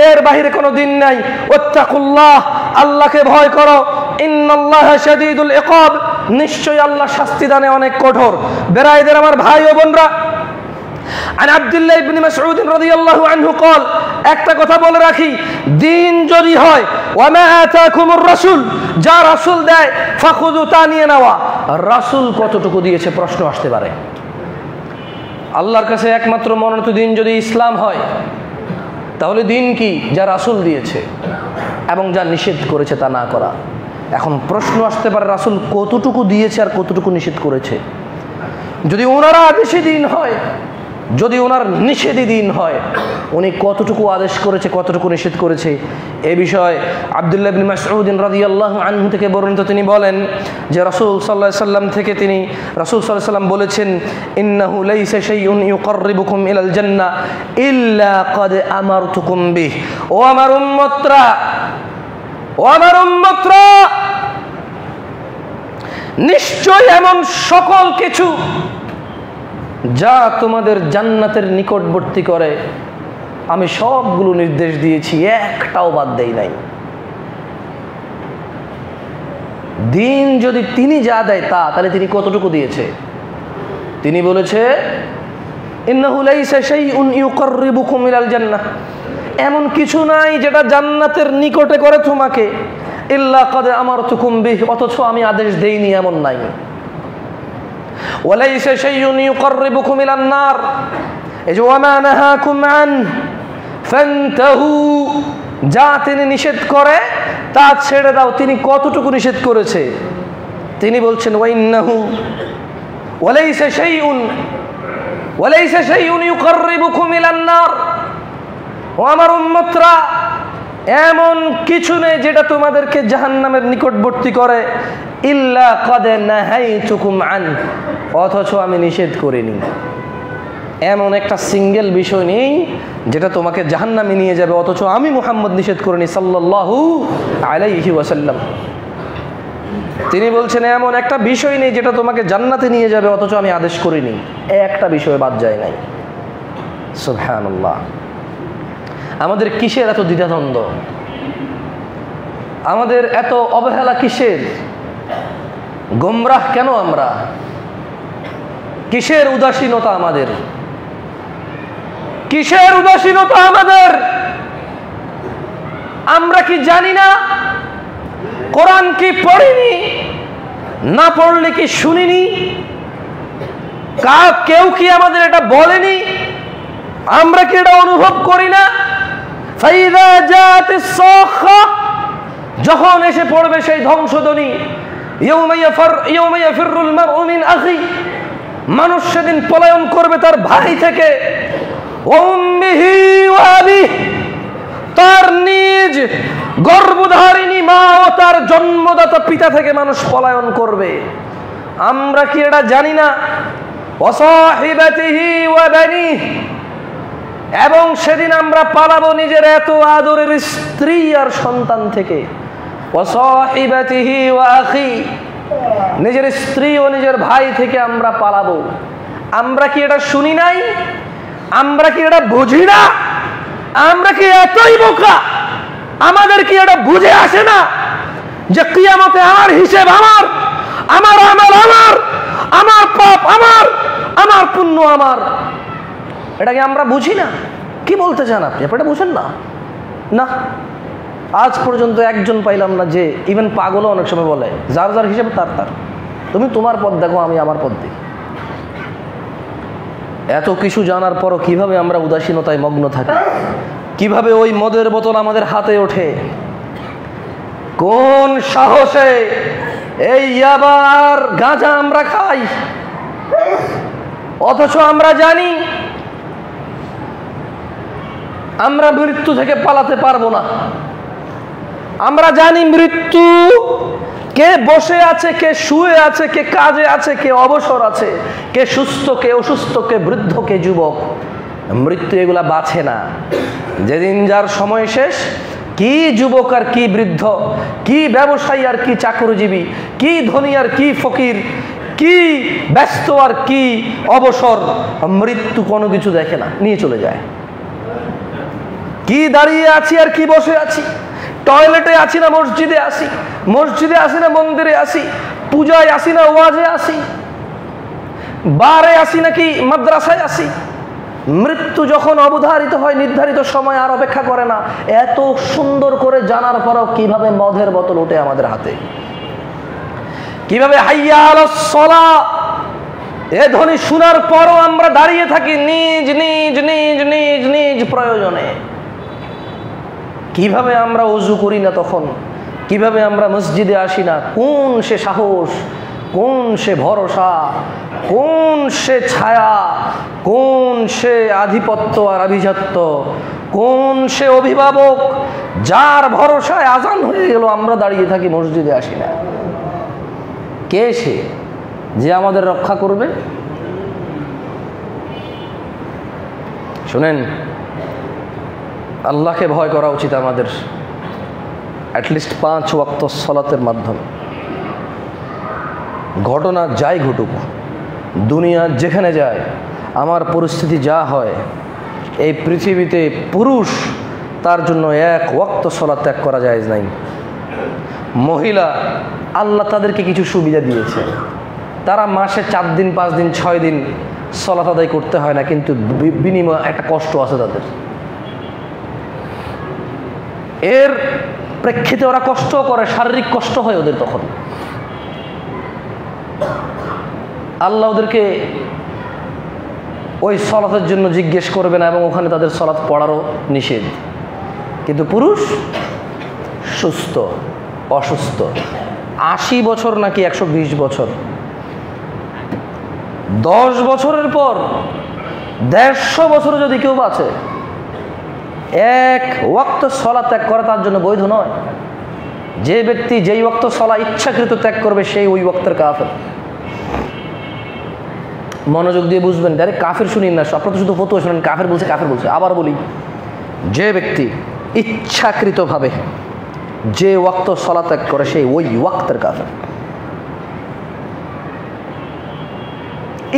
এর বাইরে কোনো দিন নাই। ওয়াত্তাকুল্লাহ, আল্লাহকে ভয় করো। ইন্নাল্লাহা শাদীদুল ইকাব, নিশ্চয়ই আল্লাহ শাস্তি দানে অনেক কঠোর। বেরাইদের আমার ভাই ও বোনরা, আন আব্দুল্লাহ ইবনে মাসউদ রাদিয়াল্লাহু আনহু قال, একটা কথা বলে রাখি, দিন যদি হয় ওয়া মা আতাকুমুর রাসূল, যা রাসূল দেয় ফাখুযু, তা নিয়ে নেওয়া। রাসূল কতটুকু দিয়েছে প্রশ্ন আসতে পারে। আল্লাহর কাছে একমাত্র মনোনীত দিন যদি ইসলাম হয়, তাহলে দিন কি? যা রাসূল দিয়েছে এবং যা নিষেধ করেছে তা না করা। এখন প্রশ্ন আসতে পারে রাসূল কতটুকু দিয়েছে আর কতটুকু নিষেধ করেছে। যদি ওনারা আদেশে দিন হয়, যদি ওনার নিষেধী দিন হয়, উনি কতটুকু আদেশ করেছে কতটুকু নিষেধ করেছে, এ বিষয়ে আব্দুল্লাহ ইবনে মাসউদ রাদিয়াল্লাহু আনহু থেকে বর্ণিত, তিনি বলেন যে রাসূল সাল্লাল্লাহু আলাইহি সাল্লাম থেকে তিনি রাসূল সাল্লাল্লাহু আলাইহি সাল্লাম বলেছেন, ইন্নাহু লাইসা শাইউন ইউকাররিবুকুম ইলাল জান্নাহ ইল্লা ক্বাদ আমারতুকুম বিহি। ও আমার উম্মতরা, ও আমার উম্মতরা, নিশ্চয় এমন সকল কিছু যা তোমাদের জান্নাতের নিকটবর্তী করে আমি সবগুলো নির্দেশ দিয়েছি, একটাও বাদ দেই নাই। দিন যদি তিনি যা দেয় তা, তাহলে তিনি কতটুকু দিয়েছে? তিনি বলেছে, ইন্নাহু লাইসা শাইউন ইউকাররিবুকুম ইলাল জান্নাহ, এমন কিছু নাই যেটা জান্নাতের নিকটে করে তোমাকে, ইল্লা ক্বাদ আমারতুকুম বিহি, অথচ আমি আদেশ দেইনি এমন নাই। ওয়ালাইসা শাইউন ইউকাররিবুকুম ইলান নার, এই যে ওয়া মা নাহাকুম আন ফান্তাহু, যা তিনি নিষেধ করে তা ছেড়ে দাও। তিনি কতটুকু নিষেধ করেছে? তিনি বলছেন ওয়া ইন্নাহু ওয়ালাইসা শাইউন ইউকাররিবুকুম ইলান নার, ও আমার উম্মতরা, এমন কিছু নেই যেটা তোমাদেরকে জাহান্নামের নিকটবর্তী করে, ইল্লা ক্বাদ নাহাইতুকুম আন, অথচ আমি নিষেধ করিনি। এমন একটা সিঙ্গেল বিষয় নেই যেটা তোমাকে জাহান্নামে নিয়ে যাবে, অথচ আমি মুহাম্মদ নিষেধ করিনি সাল্লাল্লাহু আলাইহি ওয়াসাল্লাম। তিনি বলছেন এমন একটা বিষয় নেই যেটা তোমাকে জান্নাতে নিয়ে যাবে, অথচ আমি আদেশ করিনি, একটা বিষয় বাদ যায় নাই। সুবহানাল্লাহ। আমাদের কিসের এত দ্বিধাদ্বন্দ্ব? আমাদের এত অবহেলা কিসের? গোমরাহ কেন আমরা? কিসের উদাসীনতা আমাদের? কিসের উদাসীনতা আমাদের? আমরা কি জানি না? কোরআন কি পড়িনি? না পড়লে কি শুনিনি? কেউ কি আমাদের এটা বলেনি? আমরা কি এটা অনুভব করি না? ফাইযা জাতিস সাখা, যখন এসে পড়বে সেই ধ্বংসধ্বনি, ইয়াউমা ইয়াফিরুল মারউ মিন আখি, মানুষ সেদিন পলায়ন করবে তার ভাই থেকে, ওয়া উম্মিহি ওয়া আবিহি, তার নিজ গর্ভধারিণী মা ও তার জন্মদাতা পিতা থেকে মানুষ পলায়ন করবে। আমরা কি এটা জানি না? ওয়া সাহিবাতিহি ওয়া বানিহি, এবং সেদিন আমরা পালাবো নিজের এত আদরের স্ত্রী আর সন্তান থেকে। ওয়া সাহিবাতিহি ওয়া আখি, নিজের স্ত্রী ও নিজের ভাই থেকে আমরা পালাবো। আমরা কি এটা শুনি নাই? আমরা কি এটা বুঝি না? আমরা কি এতই বোকা? আমাদের কি এটা বুঝে আসে না যে কিয়ামতে আমার হিসেব আমার, আমার আমল আমার, আমার পাপ আমার, আমার পুণ্য আমার? এটা কি আমরা বুঝি না? কি বলতে চান আপনি? আপনি এটা বুঝেন না? না, আজ পর্যন্ত একজন পাইলাম না যে, ইভেন পাগলও অনেক সময় বলে যার যার হিসেবে তার তার, তুমি তোমার পথ দেখো, আমি আমার পথ দেখি। এত কিছু জানার পরও কিভাবে আমরা উদাসীনতায় মগ্ন থাকি? কিভাবে ওই মদের বোতল আমাদের হাতে ওঠে? কোন সাহসে এই ইয়াবার গাঁজা আমরা খাই? অথচ আমরা জানি আমরা মৃত্যু থেকে পালাতে পারবো না। আমরা জানি মৃত্যু কে বসে আছে, কে শুয়ে আছে, কে কাজে আছে, কে অবসর আছে, কে সুস্থ, কে অসুস্থ, কে বৃদ্ধ, কে যুবক। মৃত্যু এগুলা বাছে না। যেদিন যার সময় শেষ, কি যুবক আর কি বৃদ্ধ, কি ব্যবসায়ী আর কি চাকরিজীবী, কি ধনী আর কি ফকির, কি ব্যস্ত আর কি অবসর, মৃত্যু কোনো কিছু দেখে না, নিয়ে চলে যায়। কি দাঁড়িয়ে আছি আর কি বসে আছি, টয়লেটে আছি না মসজিদে আসি, মসজিদে আসি না মন্দিরে আসি, পূজায় আসি না ওয়াজে আসি, বারে আসি নাকি মাদ্রাসায় আসি, মৃত্যু যখন অবধারিত হয়, নির্ধারিত সময় আর অপেক্ষা করে না। এত সুন্দর করে জানার পরও কিভাবে মদের বোতল ওঠে আমাদের হাতে, কিভাবে হাইয়া আলাস সালাহ এ ধ্বনি শোনার পরও আমরা দাঁড়িয়ে থাকি নিজ নিজ নিজ নিজ নিজ প্রয়োজনে। কিভাবে আমরা ওযু করি না তখন, কিভাবে আমরা মসজিদে আসি না। কোন সে সাহস, কোন সে ভরসা, কোন সে ছায়া, কোন সে আধিপত্য আর আভিজাত্য, কোন সে অভিভাবক যার ভরসায় আজান হয়ে গেল আমরা দাঁড়িয়ে থাকি, মসজিদে আসি না। কে সে যে আমাদের রক্ষা করবে? শুনেন, আল্লাহকে ভয় করা উচিত আমাদের, অ্যাটলিস্ট 5 ওয়াক্ত সালাতের মাধ্যমে। ঘটনা যাই ঘটুক, দুনিয়া যেখানে যায়, আমার পরিস্থিতি যা হয়, এই পৃথিবীতে পুরুষ তার জন্য 1 ওয়াক্ত সালাত ত্যাগ করা জায়েজ নাই। মহিলা, আল্লাহ তাদেরকে কিছু সুবিধা দিয়েছে, তারা মাসে 4 দিন 5 দিন 6 দিন সালাত আদায় করতে হয় না, কিন্তু বিনিময়ে একটা কষ্ট আছে তাদের। এর প্রেক্ষিতে ওরা কষ্ট করে, শারীরিক কষ্ট হয় ওদের। তখন আল্লাহ ওদেরকে ওই সালাতের জন্য জিজ্ঞেস করবে না, এবং ওখানে তাদের সালাত পড়ারও নিষেধ। কিন্তু পুরুষ সুস্থ, অসুস্থ, 80 বছর নাকি 120 বছর, 10 বছরের পর 150 বছরে যদি কেউ বাঁচে, 1 ওয়াক্ত সালাত ত্যাগ করা তার জন্য বৈধ নয়। যে ব্যক্তি যেই ওয়াক্ত সালাত ইচ্ছাকৃত ত্যাগ করবে, সেই ওই ওয়াক্তের কাফের। মনোযোগ দিয়ে বুঝবেন, ডাইরেক্ট কাফের শুনিন না, আপনারা তো শুধু ফতোয়া শুনেন, কাফের বলছে কাফের বলছে। আবার বলি, যে ব্যক্তি ইচ্ছাকৃতভাবে যে ওয়াক্ত সালাত ত্যাগ করে, সেই ওই ওয়াক্তের কাফের।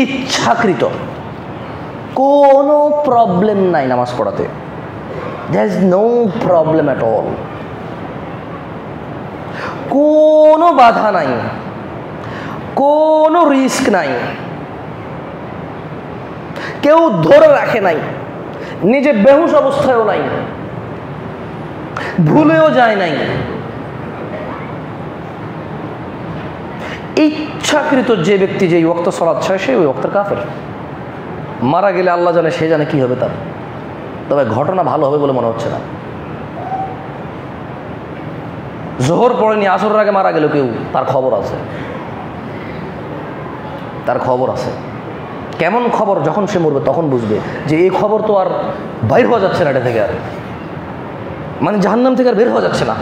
ইচ্ছাকৃত, কোনো প্রবলেম নাই নামাজ পড়াতে, there is no problem at all, কোনো বাধা নাই, কোনো রিস্ক নাই, কেউ ধরে রাখে নাই, নিজে বেহুশ অবস্থায়ও নাই, ভুলেও যায় নাই। ইচ্ছাকৃত যে ব্যক্তি যেই ওয়াক্ত সালাত ছাড়ে, সেই ওই ওয়াক্তের কাফের। মারা গেলে আল্লাহ জানে, সে জানে কি হবে তার। তবে ঘটনা ভালো হবে বলে মনে হচ্ছে না। জোহর পড়েনি, আসরের আগে মারা গেল কেউ, তার খবর আছে, তার খবর আছে। কেমন খবর? যখন সে মরবে তখন বুঝবে যে এই খবর তো আর বাইর হওয়া যাচ্ছে না, এটা থেকে আর, মানে জাহান্নাম থেকে আর বের হওয়া যাচ্ছে না।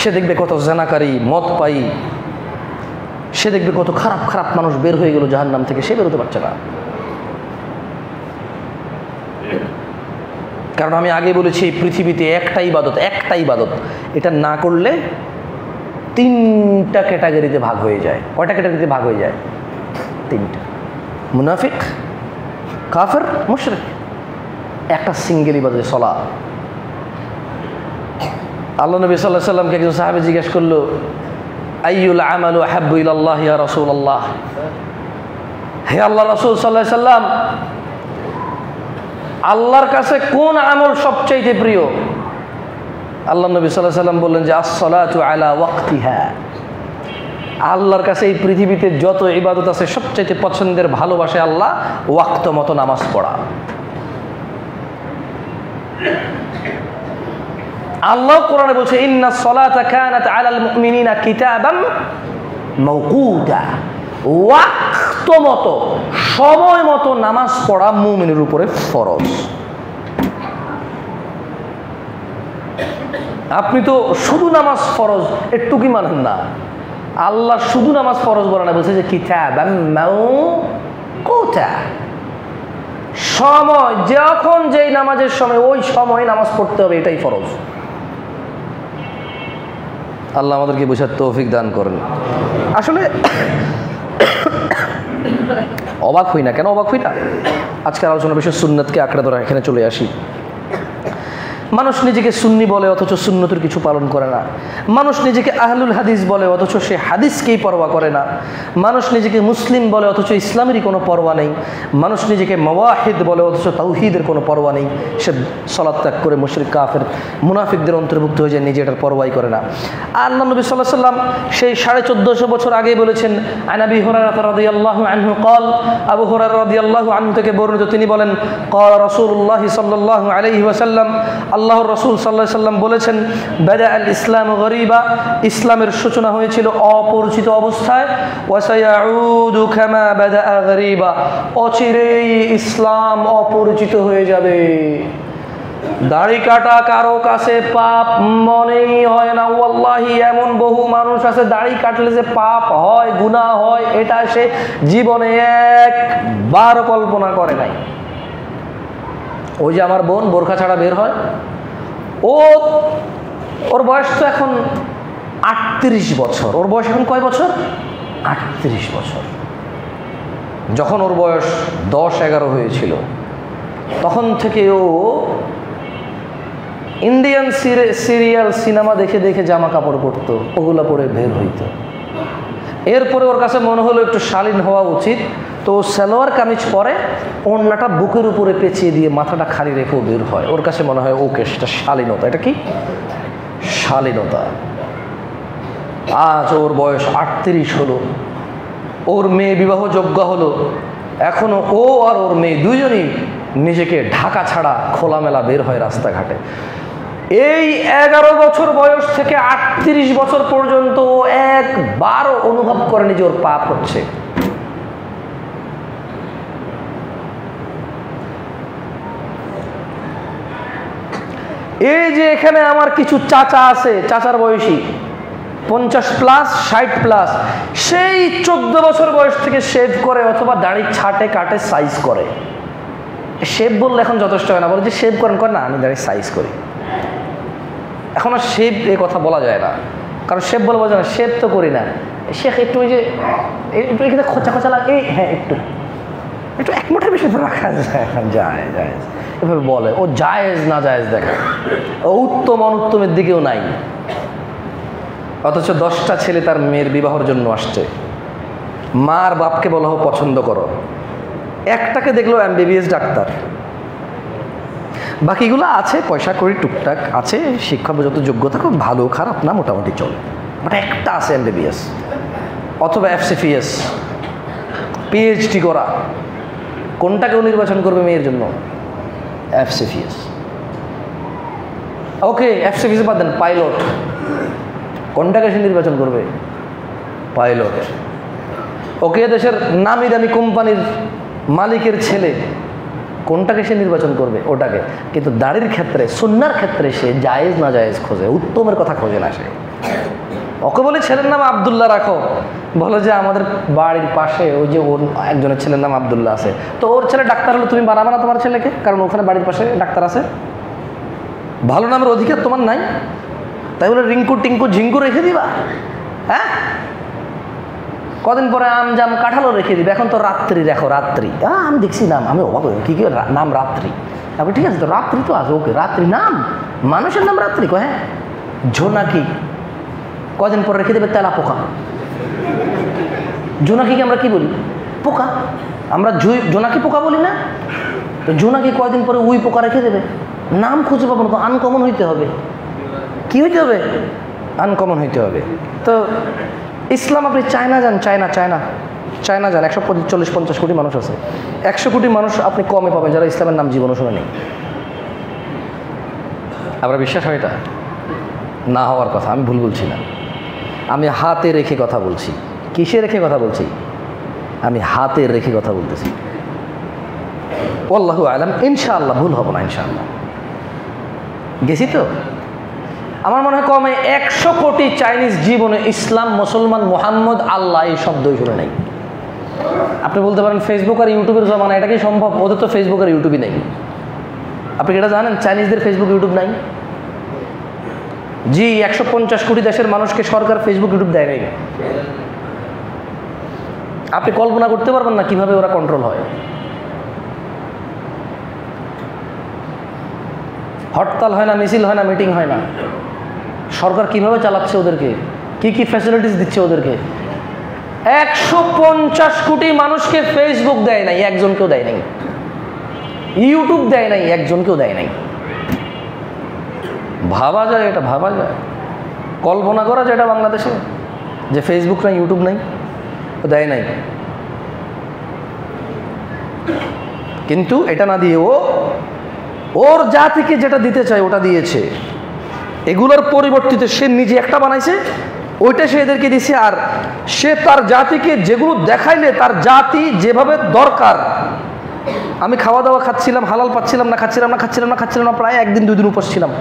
সে দেখবে কত জেনাকারী, মদ পাই, সে দেখবে কত খারাপ খারাপ মানুষ বের হয়ে গেল জাহান্নাম থেকে, সে বেরোতে পারছে না। কারণ আমি আগে বলেছি এই পৃথিবীতে একটা ইবাদত এটা না করলে 3টা ক্যাটাগরিতে ভাগ হয়ে যায়। কয়টা ক্যাটাগরিতে ভাগ হয়ে যায়? 3টা। মুনাফিক, কাফের, মুশরিক। একটা সিঙ্গেল ইবাদত সালাত। আল্লাহ নবী সাল্লাল্লাহু আলাইহি সাল্লামকে একজন সাহাবী জিজ্ঞেস করলো, আইয়ুল আমালু আহাব্বু ইলাল্লাহ ইয়া রাসূলুল্লাহ, হে আল্লাহ রাসূল সাল্লাল্লাহু আলাইহি সাল্লাম, আল্লাহর কাছে কোন আমল সবচেয়ে প্রিয়? আল্লাহ নবী সাল্লাল্লাহু আলাইহি সাল্লাম বললেন যে আস-সালাতু আলা ওয়াক্তিহা। আল্লাহর কাছে এই পৃথিবীতে যত ইবাদত আছে সবচেয়ে পছন্দের, ভালোবাসে আল্লাহ ওয়াক্ত মতো নামাজ পড়া। আল্লাহ কোরআনে বলছে ইন্নাস সালাতা কানাত আলাল মুমিনিনা কিতাবাম মাওকুতা। ওয়াক্ত মতো, সময় মতো নামাজ পড়া মুমিনের উপরে ফরজ। আপনি তো শুধু নামাজ ফরজ একটু কি মানেন না? আল্লাহ শুধু নামাজ ফরজ বলে না, বলছে যে কিতাবাম মাওকুতা। সময়, যখন যেই নামাজের সময় ওই সময় নামাজ পড়তে হবে, এটাই ফরজ। আল্লাহ আমাদেরকে বোঝার তৌফিক দান করেন। আসলে অবাক হই না, কেন অবাক হই না? আজকের আলোচনার বিষয় সুন্নাতকে আঁকড়ে ধরা। এখানে চলে আসি। মানুষ নিজেকে সুন্নি বলে অথচ সুন্নতের কিছু পালন করে না। মানুষ নিজেকে আহলুল হাদিস বলে অথচ সে হাদিসকেই পরোয়া করে না। মানুষ নিজেকে মুসলিম বলে অথচ ইসলামেরই কোনো পরোয়া নেই। মানুষ নিজেকে মুওয়াহিদ বলে অথচ তাওহীদের কোনো পরোয়া নেই। সে সালাত ত্যাগ করে মুশরিক, কাফের, মুনাফিকদের অন্তর্ভুক্ত হয়ে যায়, নিজে এটার পরোয়াই করে না। আল্লাহ নবী সাল্লাল্লাহু আলাইহি ওয়াসাল্লাম সেই 1450 বছর আগে বলেছেন, আন আবি হুরায়রা রাদিয়াল্লাহু আনহু قال, আবু হুরায়রা রাদিয়াল্লাহু আনহু থেকে বর্ণিত, তিনি বলেন, قال রাসূলুল্লাহ সাল্লাল্লাহু আলাইহি ওয়াসাল্লাম, আল্লাহর রাসূল সাল্লাল্লাহু আলাইহি ওয়াসাল্লাম বলেছেন, বাদা আল ইসলামু গরীবা, ইসলামের সূচনা হয়েছিল অপরিচিত অবস্থায়, ওয়া সায়াউদু কামা বাদা গরীবা, অচিরেই ইসলাম অপরিচিত হয়ে যাবে। দাড়ি কাটা কারো কাছে পাপ মনেই হয় না। ওয়াল্লাহি, এমন বহু মানুষ আছে দাড়ি কাটলে যে পাপ হয়, গুনাহ হয়, এটা সে জীবনে একবার কল্পনা করে নাই। ওই যে আমার বোন বোরখা ছাড়া বের হয়, ওর বয়স তো এখন 38 বছর। ওর বয়স এখন কয় বছর? 38 বছর। যখন ওর বয়স 10-11 হয়েছিল, তখন থেকে ও ইন্ডিয়ান সিরিয়াল, সিনেমা দেখে দেখে জামা কাপড় পরতো, ওগুলা পরে বের হইতো। এরপরে ওর কাছে মনে হলো একটু শালীন হওয়া উচিত, তো সালোয়ার কামিজ পরে ওড়নাটা বুকের উপরে পেঁচিয়ে দিয়ে মাথাটা খালি রেখেও বের হয়। ওর কাছে মনে হয় ওকে, সেটা শালীনতা। এটা কি শালীনতা? আজ ওর বয়স 38 হলো, ওর মেয়ে বিবাহযোগ্য হলো। এখনো ও আর ওর মেয়ে দুইজনই নিজেকে ঢাকা ছাড়া খোলামেলা বের হয় রাস্তাঘাটে। এই 11 বছর বয়স থেকে 38 বছর পর্যন্ত ও একবারও অনুভব করেনি যে ওর পাপ হচ্ছে। এই যে এখানে আমার কিছু চাচা আছে, চাচার বয়সী 50+, 60+, সেই 14 বছর বয়স থেকে শেভ করে অথবা দাড়ি ছাটে কাটে সাইজ করে। শেভ বললে এখন যথেষ্ট হয় না, বলে যে শেভ করেন, না আমি দাড়ি সাইজ করি। এখন আর শেভ এ কথা বলা যায় না, কারণ শেভ বলে বোঝা না, শেভ তো করি না। শেখ একটু ওই যে একটু এখানে খোঁচা খোঁচা লাগে, হ্যাঁ একটু একটু এক মুঠের বেশি তো রাখা যায়, জায়েজ জায়েজ এভাবে বলে। ও জায়েজ না জায়েজ দেখা, ও উত্তম অনুত্তমের দিকেও নাই। অথচ 10টা ছেলে তার মেয়ের বিবাহের জন্য আসছে। মার বাপকে বলা হোক পছন্দ করো, একটাকে দেখলো MBBS ডাক্তার, বাকিগুলো আছে পয়সা করি টুকটাক আছে, শিক্ষা যত যোগ্যতা খুব ভালো খারাপ না মোটামুটি চলে, বাট একটা আছে MBBS অথবা FCPS PhD করা। কোনটাকেও নির্বাচন করবে মেয়ের জন্য? FCPS। ওকে, FCPS বাদ দেন, পাইলট। কোনটাকে সে নির্বাচন করবে? পাইলট। ওকে, দেশের নামি দামি কোম্পানির মালিকের ছেলে, কোনটাকে সে নির্বাচন করবে? ওটাকে। কিন্তু দাড়ির ক্ষেত্রে, সুন্নার ক্ষেত্রে সে জায়েজ না জায়েজ খোঁজে, উত্তমের কথা খোঁজে না সে। ওকে বলে ছেলের নাম আব্দুল্লাহ রাখো, বলে যে আমাদের বাড়ির পাশে ওই যে ওর একজনের ছেলের নাম আব্দুল্লাহ আছে, তো ওর ছেলে ডাক্তার হলো, তুমি বানাবে না তোমার ছেলেকে, কারণ ওখানে বাড়ির পাশে ডাক্তার আছে। ভালো নামের অধিকার তোমার নাই? তাই বলে রিঙ্কু টিঙ্কু ঝিঙ্কু রেখে দিবা? হ্যাঁ, কদিন পরে আম জাম কাঁঠালও রেখে দিবে। এখন তো রাত্রি, দেখো রাত্রি, আমি দেখছি নাম, আমি অবাক হই, কি নাম রাত্রি। আপনি ঠিক আছে তো, রাত্রি তো আছে, ওকে রাত্রি নাম, মানুষের নাম রাত্রি কো? হ্যাঁ, জোনাকি কদিন পরে রেখে দেবে তেলা পোকা। জোনাকিকে আমরা কি বলি? পোকা। আমরা জোনাকি পোকা বলি না? তো জোনাকি কয়দিন পরে উই পোকা রেখে দেবে, নাম খুঁজে পাবো না। আনকমন হইতে হবে। কি হইতে হবে? আনকমন হইতে হবে। তো ইসলাম, আপনি চায়না যান, চায়না যান, 140-50 কোটি মানুষ আছে। 100 কোটি মানুষ আপনি কমে পাবেন যারা ইসলামের নাম জীবনও শুনে নেই। আপনার বিশ্বাস হয় এটা? না হওয়ার কথা, আমি ভুল বলছি না। আমি হাতে রেখে কথা বলছি। কিসে রেখে কথা বলছি? আমি হাতে রেখে কথা বলতেছি। আল্লাহু আলাম, ইনশাআল্লাহ ভুল হব না, ইনশাআল্লাহ। গেছি তো? আমার মনে হয় কমে 100 কোটি চাইনিজ জীবনে ইসলাম, মুসলমান, মোহাম্মদ, আল্লাহ এই শব্দই শুনে নাই। আপনি বলতে পারেন ফেসবুক আর ইউটিউবের জমানা, এটা কি সম্ভব? ওদের তো ফেসবুক আর ইউটিউবই নেই। আপনি কি এটা জানেন? চাইনিজদের ফেসবুক ইউটিউব নাই। জি, 150 কোটি দেশের মানুষকে সরকার ফেসবুক ইউটিউব দেয় নাই। আপনি কল্পনা করতে পারবেন না কিভাবে ওরা কন্ট্রোল হয়। হরতাল হয় না, মিছিল হয় না, মিটিং হয় না। সরকার কিভাবে চালাচ্ছে ওদেরকে, কি কি ফ্যাসিলিটিস দিচ্ছে ওদেরকে। 150 কোটি মানুষকে ফেসবুক দেয় নাই, একজনকেও দেয় নাই। ইউটিউব দেয় নাই, একজনকেও দেয় নাই। ভাবা যায়, এটা ভাবা যায়, কল্পনা করা যায় এটা বাংলাদেশে, যে ফেসবুক নাই, ইউটিউব নাই, দেয় নাই। কিন্তু এটা না দিয়ে ওর জাতিকে যেটা দিতে চায় ওটা দিয়েছে। এগুলোর পরিবর্তিতে সে নিজে একটা বানাইছে, ওইটা সে এদেরকে দিছে। আর সে তার জাতিকে যেগুলো দেখাইলে তার জাতি যেভাবে দরকার। আমি খাওয়া দাওয়া খাচ্ছিলাম, হালাল পাচ্ছিলাম না, প্রায় 1-2 দিন উপোস ছিলাম।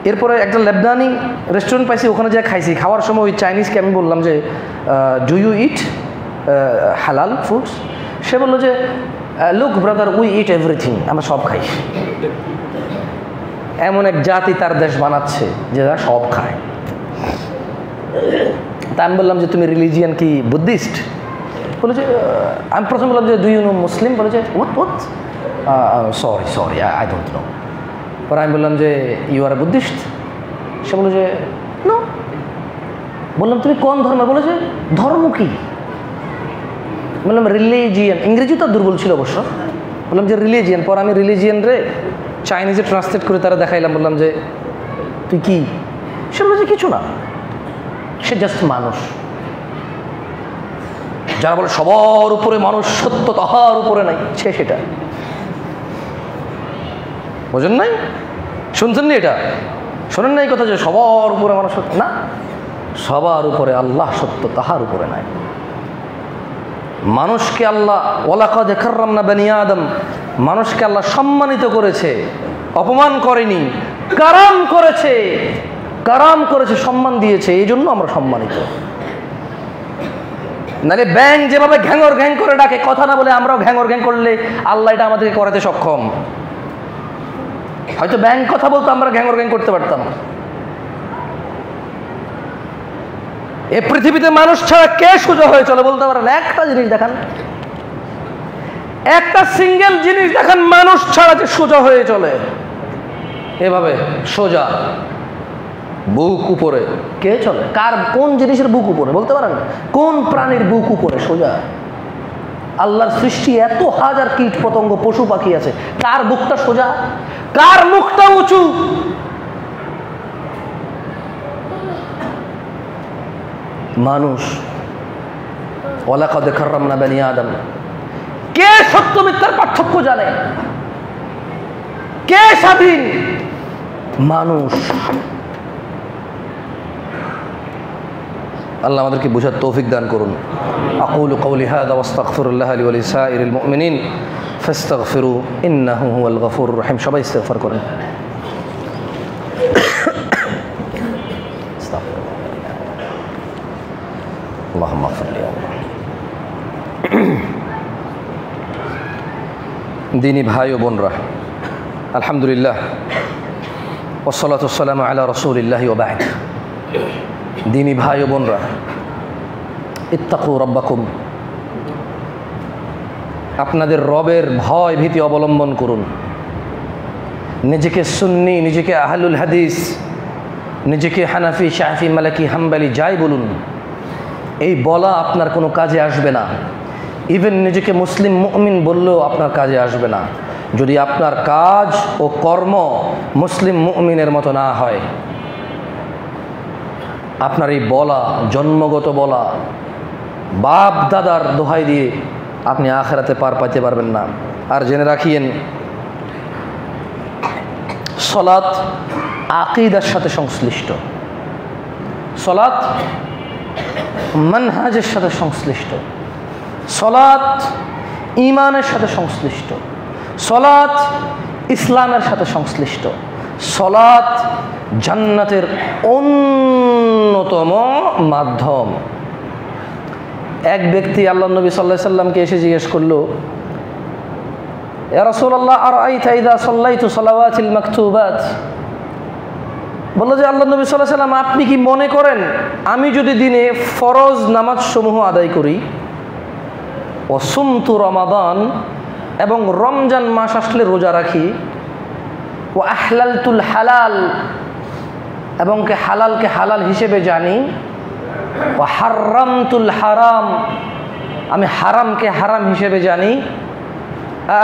এরপরে একটা লেবনানি রেস্টুরেন্ট পাইছি, ওখানে যা খাইছি। খাওয়ার সময় ওই চাইনিজকে আমি বললাম যে ডু ইউ ইট হালাল ফুডস? সে বললো যে look brother, we eat everything, আমরা সব খাই। এমন এক জাতি তার দেশ বানাচ্ছে যে তারা সব খায়। তা আমি বললাম যে তুমি রিলিজিয়ান কি বুদ্ধিস্ট? বলে যে, আমি প্রথম বললাম যে ডু ইউ নো মুসলিম? বলে যে what sorry I don't know. পরে আমি বললাম যে ইউ আর এ বুদ্ধিস্ট? সে বলে যে নো। বললাম তুমি কোন ধর্ম? বলে যে ধর্ম কি? বললাম রিলিজিয়ান। ইংরেজি তো দুর্বল ছিল অবশ্য। বললাম যে রিলিজিয়ান। পর আমি রিলিজিয়ান রে চাইনিজে ট্রান্সলেট করে তারা দেখাইলাম। বললাম যে তুই কি? সে বলে যে কিছু না, সে জাস্ট মানুষ। যারা বলে সবার উপরে মানুষ, সত্য তাহার উপরে নাই, সে সেটা। বোঝেন নাই? শুনছেন নি? এটা শোনেন নাই কথা যে সবার উপরে মানুষ সত্য না? সবার উপরে আল্লাহ সত্য, তাহার উপরে নাই। মানুষকে আল্লাহ ওয়ালাকাদ কাররামনা বানি আদম, মানুষকে আল্লাহ সম্মানিত করেছে, অপমান করেনি, কারাম করেছে, সম্মান দিয়েছে। এই জন্য আমরা সম্মানিত। নাহলে ব্যাং যেভাবে ঘ্যাঙর ঘ্যাং করে ডাকে, কথা না বলে আমরাও ঘ্যাঙর ঘ্যাং করলে আল্লাহ এটা আমাদেরকে করাতে সক্ষম। হয়তো ব্যাং কথা বলতো, আমরা ঘ্যাঙর ঘ্যাং করতে পারতাম। এই পৃথিবীতে মানুষ ছাড়া কে সোজা হয়ে চলে বলতে পারেন? একটা জিনিস দেখান, একটা সিঙ্গেল জিনিস দেখান মানুষ ছাড়া যে সোজা হয়ে চলে এভাবে সোজা বুক উপরে। কে চলে? কার, কোন জিনিসের বুক উপরে বলতে পারেন? কোন প্রাণীর বুক উপরে সোজা? আল্লাহর সৃষ্টি এত হাজার কীট পতঙ্গ, পশু পাখি আছে, কার বুকটা সোজা? কার মুখটা উঁচু? মানুষ। ওয়ালাকাদ কাররামনা বানি আদম। কে সত্য মিথ্যার পার্থক্য জানে? কে স্বাধীন? মানুষ। আল্লাহ আমাদেরকে বুঝার তৌফিক দান করুন। আকুলু কওলি হাযা ওয়াস্তাগফিরুল্লাহ লি ওয়া লিসাইরিল মুমিনিন ফাস্তাগফিরু ইন্নাহু হুয়াল গফুরুর রহিম। সবাই ইস্তিগফার করেন। আল্লাহুম্মা গফির লি। দিনী ভাই ও বোনরা, আলহামদুলিল্লাহ ওয়াসসালাতু ওয়াসসালামু আলা রাসূলিল্লাহি ওয়া বা'দ। দিনী ভাই ও বোনরা, ইত্তাকু রাব্বাকুম, আপনাদের রবের ভয় ভীতি অবলম্বন করুন। নিজেকে সুন্নি, নিজেকে আহলুল হাদিস, নিজেকে হানাফি, শাফি, মালিকি, হাম্বলি যাই বলুন, এই বলা আপনার কোনো কাজে আসবে না। ইভেন নিজেকে মুসলিম মুমিন বললেও আপনার কাজে আসবে না যদি আপনার কাজ ও কর্ম মুসলিম মুমিনের মতো না হয়। আপনার এই বলা, জন্মগত বলা, বাপ দাদার দোহাই দিয়ে আপনি আখিরাতে পার পাইতে পারবেন না। আর জেনে রাখিয়েন, সলাত আকীদার সাথে সংশ্লিষ্ট, সলাত মানহাজের সাথে সংশ্লিষ্ট, সলাত ঈমানের সাথে সংশ্লিষ্ট, সলাত ইসলামের সাথে সংশ্লিষ্ট, সলাত জান্নাতের অন্যতম মাধ্যম। এক ব্যক্তি আল্লাহ নবী সাল্লাল্লাহু আলাইহি সাল্লামকে এসে জিজ্ঞেস করলো, ইয়া রাসূলুল্লাহ আরাআইতা ইযা সাল্লাইতু সালাওয়াতিল মাকতুবাত, বললো যে আল্লাহ নবী সাল্লাল্লাহু আলাইহি সাল্লাম, আপনি কি মনে করেন আমি যদি দিনে ফরজ নামাজ সমূহ আদায় করি, ও সুমতু রমাদান, এবং রমজান মাস আসলে রোজা রাখি, ও আহলালতুল হালাল, এবং হালালকে হালাল হিসেবে জানি, ও হারামতুল হারাম, আমি হারামকে হারাম হিসেবে জানি,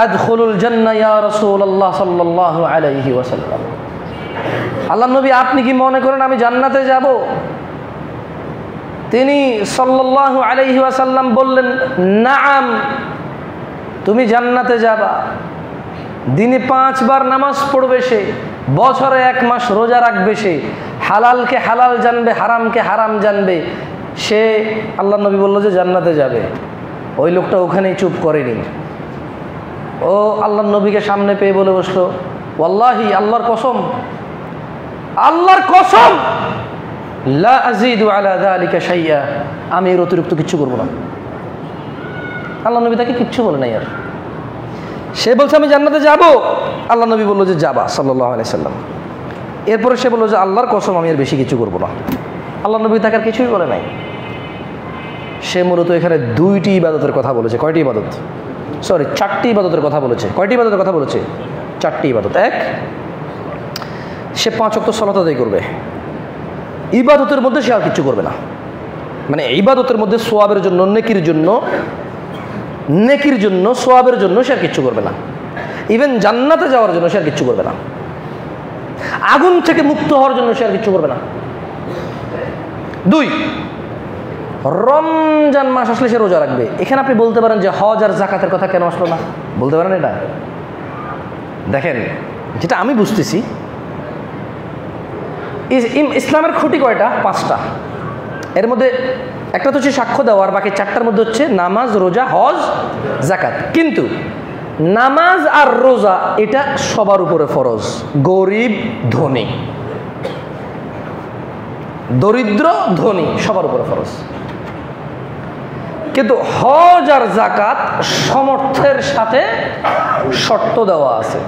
আদখুলুল জান্নাহ ইয়া রাসূলুল্লাহ সাল্লাল্লাহু আলাইহি ওয়াসাল্লাম, আল্লাহ নবী আপনি কি মনে করেন আমি জান্নাতে যাব? তিনি সাল্লাল্লাহু আলাইহি ওয়াসাল্লাম বললেন, নাআম, তুমি জান্নাতে যাবা। দিনে 5 বার নামাজ পড়বে সে, বছরে 1 মাস রোজা রাখবে সে, হালালকে হালাল জানবে, হারামকে হারাম জানবে, সে আল্লাহ নবী বলল যে জান্নাতে যাবে। ওই লোকটা ওখানেই চুপ করেনি, ও আল্লাহ নবীকে সামনে পেয়ে বলে বসলো, ওয়াল্লাহি, আল্লাহর কসম, আল্লাহর কসম, লা আযীদু আলা যালিকা শাইআ, আমি এর অতিরিক্ত কিচ্ছু করব না। আল্লাহ নবী তাকে কিচ্ছু বলে নাই। আর সে বলছে আমি জান্নাতে যাব, আল্লাহ নবী বললো যে যাবা সাল্লাল্লাহু আলাইহি সাল্লাম। এরপরে সে বললো যে আল্লাহর কসম, আমি আর বেশি কিছু করব না। আল্লাহ নবী তাকে আর কিছুই বলে নাই। সে মূলত এখানে 2টি ইবাদতের কথা বলেছে। কয়টি ইবাদত? সরি, 4টি ইবাদতের কথা বলেছে। কয়টি ইবাদতের কথা বলেছে? 4টি ইবাদত। এক, সে 5 ওয়াক্ত সালাত আদায় করবে, ইবাদতের মধ্যে সে আর কিছু করবে না। মানে ইবাদতের মধ্যে সোয়াবের জন্য, নেকির জন্য, সোয়াবের জন্য সে আর কিচ্ছু করবে না। ইভেন জান্নাতে যাওয়ার জন্য সে আর কিচ্ছু করবে না। আগুন থেকে মুক্ত হওয়ার জন্য সে আর কিচ্ছু করবে না। 2, রমজান মাস আসলে সে রোজা রাখবে। এখানে আপনি বলতে পারেন যে হজ আর যাকাতের কথা কেন আসলো না? বলতে পারেন এটা? দেখেন, যেটা আমি বুঝতেছি, ইসলামের খুঁটি কয়টা? 5টা। এর মধ্যে একটা তো হচ্ছে সাক্ষ্য দেওয়া, আর বাকি 4টার মধ্যে হচ্ছে নামাজ, রোজা, হজ, যাকাত। কিন্তু নামাজ আর রোজা এটা সবার উপরে ফরজ, গরিব ধনী, দরিদ্র ধনী সবার উপরে ফরজ। কিন্তু হজ আর যাকাত সামর্থ্যের সাথে শর্ত দেওয়া আছে।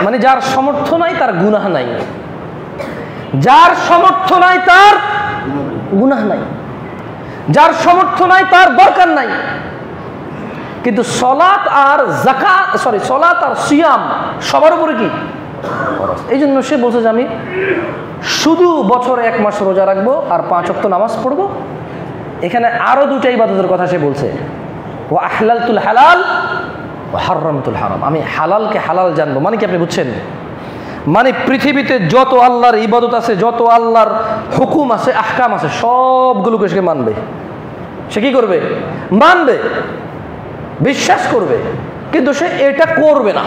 মানে যার সামর্থ্য নাই তার গুনাহ নাই, যার সামর্থ্য নাই তার গুনাহ নাই, যার সামর্থ্য নাই তার দরকার নাই। কিন্তু সলাত আর যাকাত, সলাত আর সিয়াম সবার উপরে কি ফরজ। এই জন্য সে বলছে যে আমি শুধু বছরে 1 মাস রোজা রাখবো আর 5 ওয়াক্ত নামাজ পড়বো। এখানে আরো 2টা ইবাদতের কথা সে বলছে, ও আহলালতুল হালাল ও হারামতুল হারাম, আমি হালালকে হালাল জানবো। মানে কি আপনি বুঝছেন? মানে পৃথিবীতে যত আল্লাহর ইবাদত আছে, যত আল্লাহর হুকুম আছে, আহকাম আছে, সবগুলোকে সে মানবে। সে কি করবে? মানবে, বিশ্বাস করবে, কিন্তু সে এটা করবে না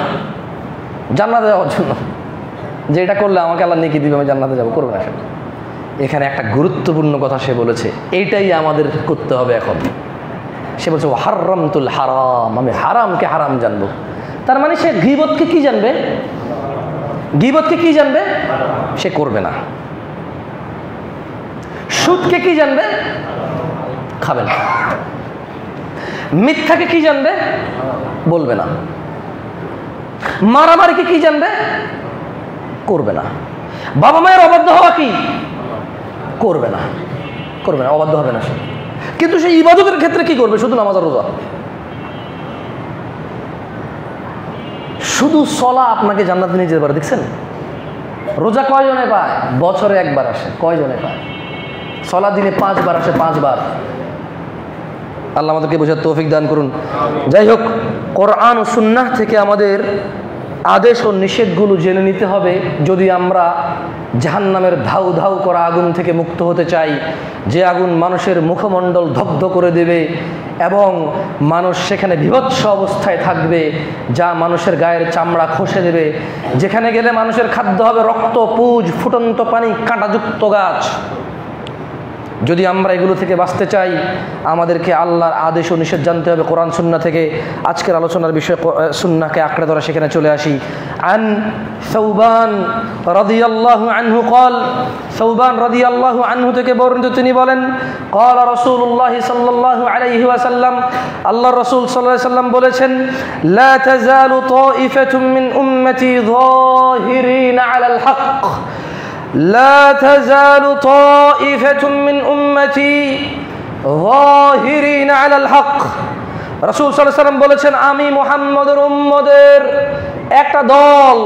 জান্নাতে যাওয়ার জন্য, যে এটা করলে আমাকে আল্লাহ নেকি দিবে, আমি জান্নাতে যাবো, করবে না সে। এখানে একটা গুরুত্বপূর্ণ কথা সে বলেছে, এইটাই আমাদের করতে হবে এখন। সে বলছে ও হারামতুল হারাম, আমি হারামকে হারাম জানবো। তার মানে সে গীবতকে কি জানবে? গীবতকে কি জানবে? সে করবে না। সুদকে কি জানবে? খাবে না। মিথ্যাকে কি জানবে? বলবে না। মারামারিকে কি জানবে? করবে না। বাবা মায়ের অবাধ্য হওয়া কি? করবে না, করবে না, অবাধ্য হবে না সে। কিন্তু সেই ইবাদতের ক্ষেত্রে কি করবে? শুধু নামাজ আর রোজা। শুধু সলা আপনাকে জান্নাতে নিয়ে যেতে পারে। দেখছেন রোজা কয়জনে পায়? বছরে একবার আসে। কয়জনে পায়? সলা দিনে 5 বার আসে, 5 বার। আল্লাহ আমাদেরকে বোঝার তৌফিক দান করুন। যাই হোক, কোরআন ও সুন্নাহ থেকে আমাদের আদেশ ও নিষেধগুলো জেনে নিতে হবে যদি আমরা জাহান্নামের ধাউ ধাউ করা আগুন থেকে মুক্ত হতে চাই, যে আগুন মানুষের মুখমণ্ডল দগ্ধ করে দেবে এবং মানুষ সেখানে বিভৎস অবস্থায় থাকবে, যা মানুষের গায়ের চামড়া খসে দেবে, যেখানে গেলে মানুষের খাদ্য হবে রক্ত, পুজ, ফুটন্ত পানি, কাঁটাযুক্ত গাছ। যদি আমরা এগুলো থেকে বাঁচতে চাই আমাদেরকে আল্লাহর আদেশ ও নিষেধ জানতে হবে কোরআন সুন্নাহ থেকে। আজকের আলোচনার বিষয় সুন্নাহকে আঁকড়ে ধরা, সেখানে চলে আসি। আন সাউবান রাদিয়াল্লাহু আনহু قال, সাউবান রাদিয়াল্লাহু আনহু থেকে বর্ণিত, তিনি বলেন قال রাসূলুল্লাহ সাল্লাল্লাহু আলাইহি ওয়াসাল্লাম, আল্লাহর রাসূল সাল্লাল্লাহু আলাইহি ওয়াসাল্লাম বলেছেন, লা তাযালু তাইফাতুম মিন উম্মতি যাহিরিন আলাল হক, لا تزال طائفة من أمتي ظاهرين على الحق। রাসূল সাল্লাল্লাহু আলাইহি ওয়াসাল্লাম বলেছেন, আমি মুহাম্মদের উম্মতের একটা দল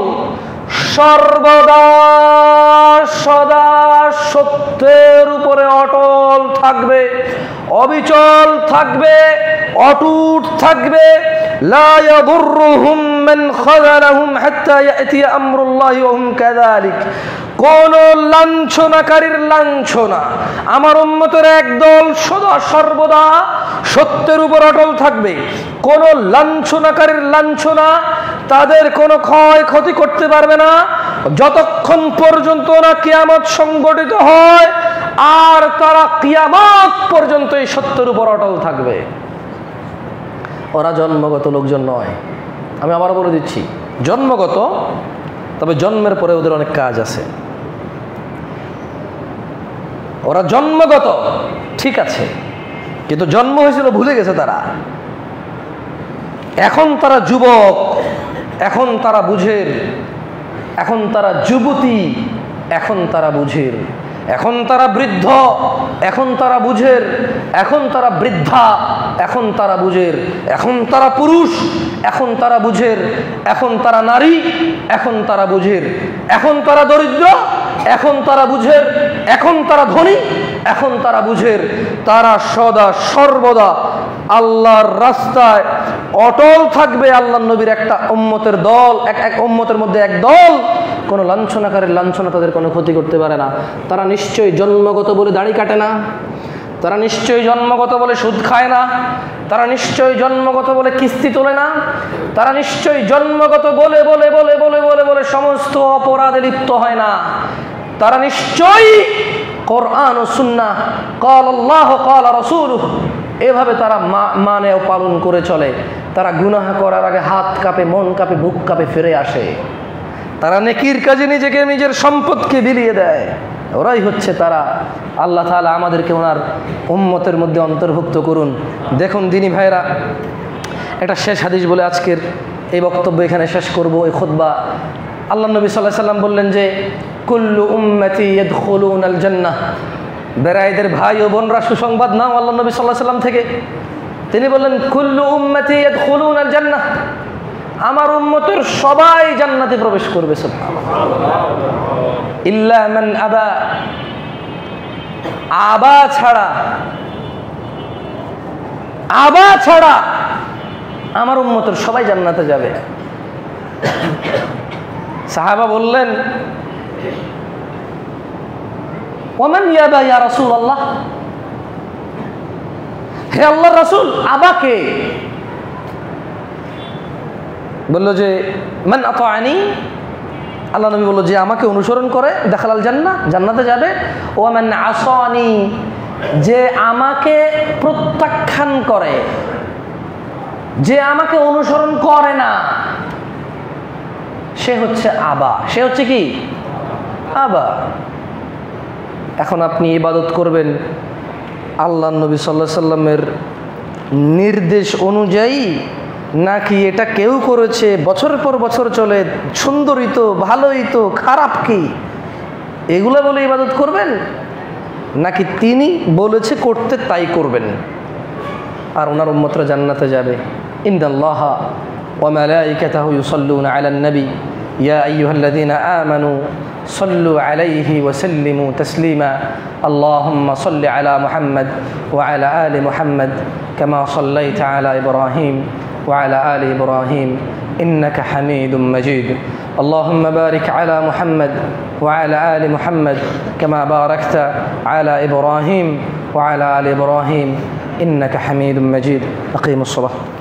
সর্বদা সদা সত্যের উপরে অটল থাকবে, অবিচল থাকবে, অটুট থাকবে। লা ইয়াদুররুহুম মান খাযালাহুম হাত্তা ইয়াতি আমরুল্লাহি ওয়া হুম কাযালিক। কোন লাঞ্ছনাকারীর লাঞ্ছনা আমার উম্মতের একদল সদা সর্বদা সত্যের উপর অটল থাকবে। কোন লাঞ্ছনাকারীর লাঞ্ছনা তাদের কোনো ক্ষয় ক্ষতি করতে পারবে না যতক্ষণ পর্যন্ত না কিয়ামত সংগঠিত হয়, আর তারা কিয়ামত পর্যন্ত এই সত্যের উপর অটল থাকবে। ওরা জন্মগত লোকজন নয়, আমি আবার বলে দিচ্ছি, জন্মগত, তবে জন্মের পরে ওদের অনেক কাজ আছে। ওরা জন্মগত ঠিক আছে, কিন্তু জন্ম হয়েছিল ভুলে গেছে তারা। এখন তারা যুবক, এখন তারা বুঝের, এখন তারা যুবতী, এখন তারা বুঝের, এখন তারা বৃদ্ধ, এখন তারা বুঝের, এখন তারা বৃদ্ধা, এখন তারা বুঝের, এখন তারা পুরুষ, এখন তারা বুঝের, এখন তারা নারী, এখন তারা বুঝের, এখন তারা দরিদ্র, এখন তারা বুঝের, এখন তারা ধনী, এখন তারা বুঝের। তারা সদা সর্বদা আল্লাহর রাস্তায় অটল থাকবে। আল্লাহর নবীর একটা উম্মতের দল, এক উম্মতের মধ্যে এক দল, কোনো লাঞ্ছনাকারীর লাঞ্ছনা তাদের কোনো ক্ষতি করতে পারে না। তারা নিশ্চয়ই জন্মগত বলে দাড়ি কাটে না, তারা নিশ্চয়ই জন্মগত বলে সুদ খায় না, তারা নিশ্চয়ই জন্মগত বলে কিস্তি তোলে না, তারা নিশ্চয়ই জন্মগত বলে বলে বলে বলে বলে বলে সমস্ত অপরাধে লিপ্ত হয় না। তারা নিশ্চয়ই কোরআন ও সুন্নাহ ক্বাল আল্লাহ ক্বাল রাসূলুহু এভাবে তারা মানে ও পালন করে চলে। তারা গুনাহ করার আগে হাত কাঁপে, মন কাঁপে, বুক কাঁপে, ফিরে আসে। তারা নেকির কাজে নিজেকে, নিজের সম্পদকে বিলিয়ে দেয়। ওরাই হচ্ছে তারা। আল্লাহ তাআলা আমাদেরকে ওনার উম্মতের মধ্যে অন্তর্ভুক্ত করুন। দেখুন দিনী ভাইরা, একটা শেষ হাদিস বলে আজকের এই বক্তব্য এখানে শেষ করব, এই খুতবা। আল্লাহ নবী সাল্লাল্লাহু আলাইহি সাল্লাম বললেন যে কুল্লু উম্মতি ইয়াদখুলুনাল জান্নাহ। বেরাইদের ভাই ও বোনরা, সুসংবাদ নাও আল্লাহ নবী সাল্লাল্লাহু আলাইহি সাল্লাম থেকে। তিনি বললেন কুল্লু উম্মতি ইয়াদখুলুনাল জান্নাহ, আমার উম্মতের সবাই জান্নাতে প্রবেশ করবে। সুবহানাল্লাহ। ইল্লা মান আবা, আবা ছাড়া, আবা ছাড়া আমার উম্মতের সবাই জান্নাতে যাবে। সাহাবা বললেন ওমান ইয়াবা ইয়া রাসূলুল্লাহ, হে আল্লাহর রাসূল, আবাকে? বলল যে মান আতাআনি, আল্লাহ নবী বলল যে আমাকে অনুসরণ করে দাখালাল জান্নাহ, জান্নাতে যাবে। ওয়া মান আসানি, যে আমাকে প্রত্যাখ্যান করে, যে আমাকে অনুসরণ করে না, সে হচ্ছে আবা। সে হচ্ছে কি? আবা। এখন আপনি ইবাদত করবেন আল্লাহ নবী সাল্লাল্লাহু আলাইহি সাল্লামের নির্দেশ অনুযায়ী, নাকি এটা কেউ করেছে, বছরের পর বছর চলে, সুন্দরই তো, ভালোই তো, খারাপ কি, এগুলো বলে ইবাদত করবেন, নাকি তিনি বলেছে করতে তাই করবেন? আর ওনার উম্মতরা জান্নাতে যাবে। ইন্নাল্লাহা ওয়া মালাইকাতাহু ইউসাল্লুনা আলান নবী ইয়া আইয়ুহাল্লাযীনা আমানু সাল্লু আলাইহি ওয়া সাল্লিমু তাসলিমা আল্লাহুম্মা সাল্লি আলা মুহাম্মাদ ওয়া আলা আলি মুহাম্মাদ কামা সাল্লাইতা আলা ইব্রাহিম ওয়া আলা আলি ইব্রাহিম ইন্নাকা হামিদুম মাজিদ اللهم بارك على محمد وعلى آل محمد كما باركت على إبراهيم وعلى آل إبراهيم إنك حميد مجيد. أقيموا الصلاة.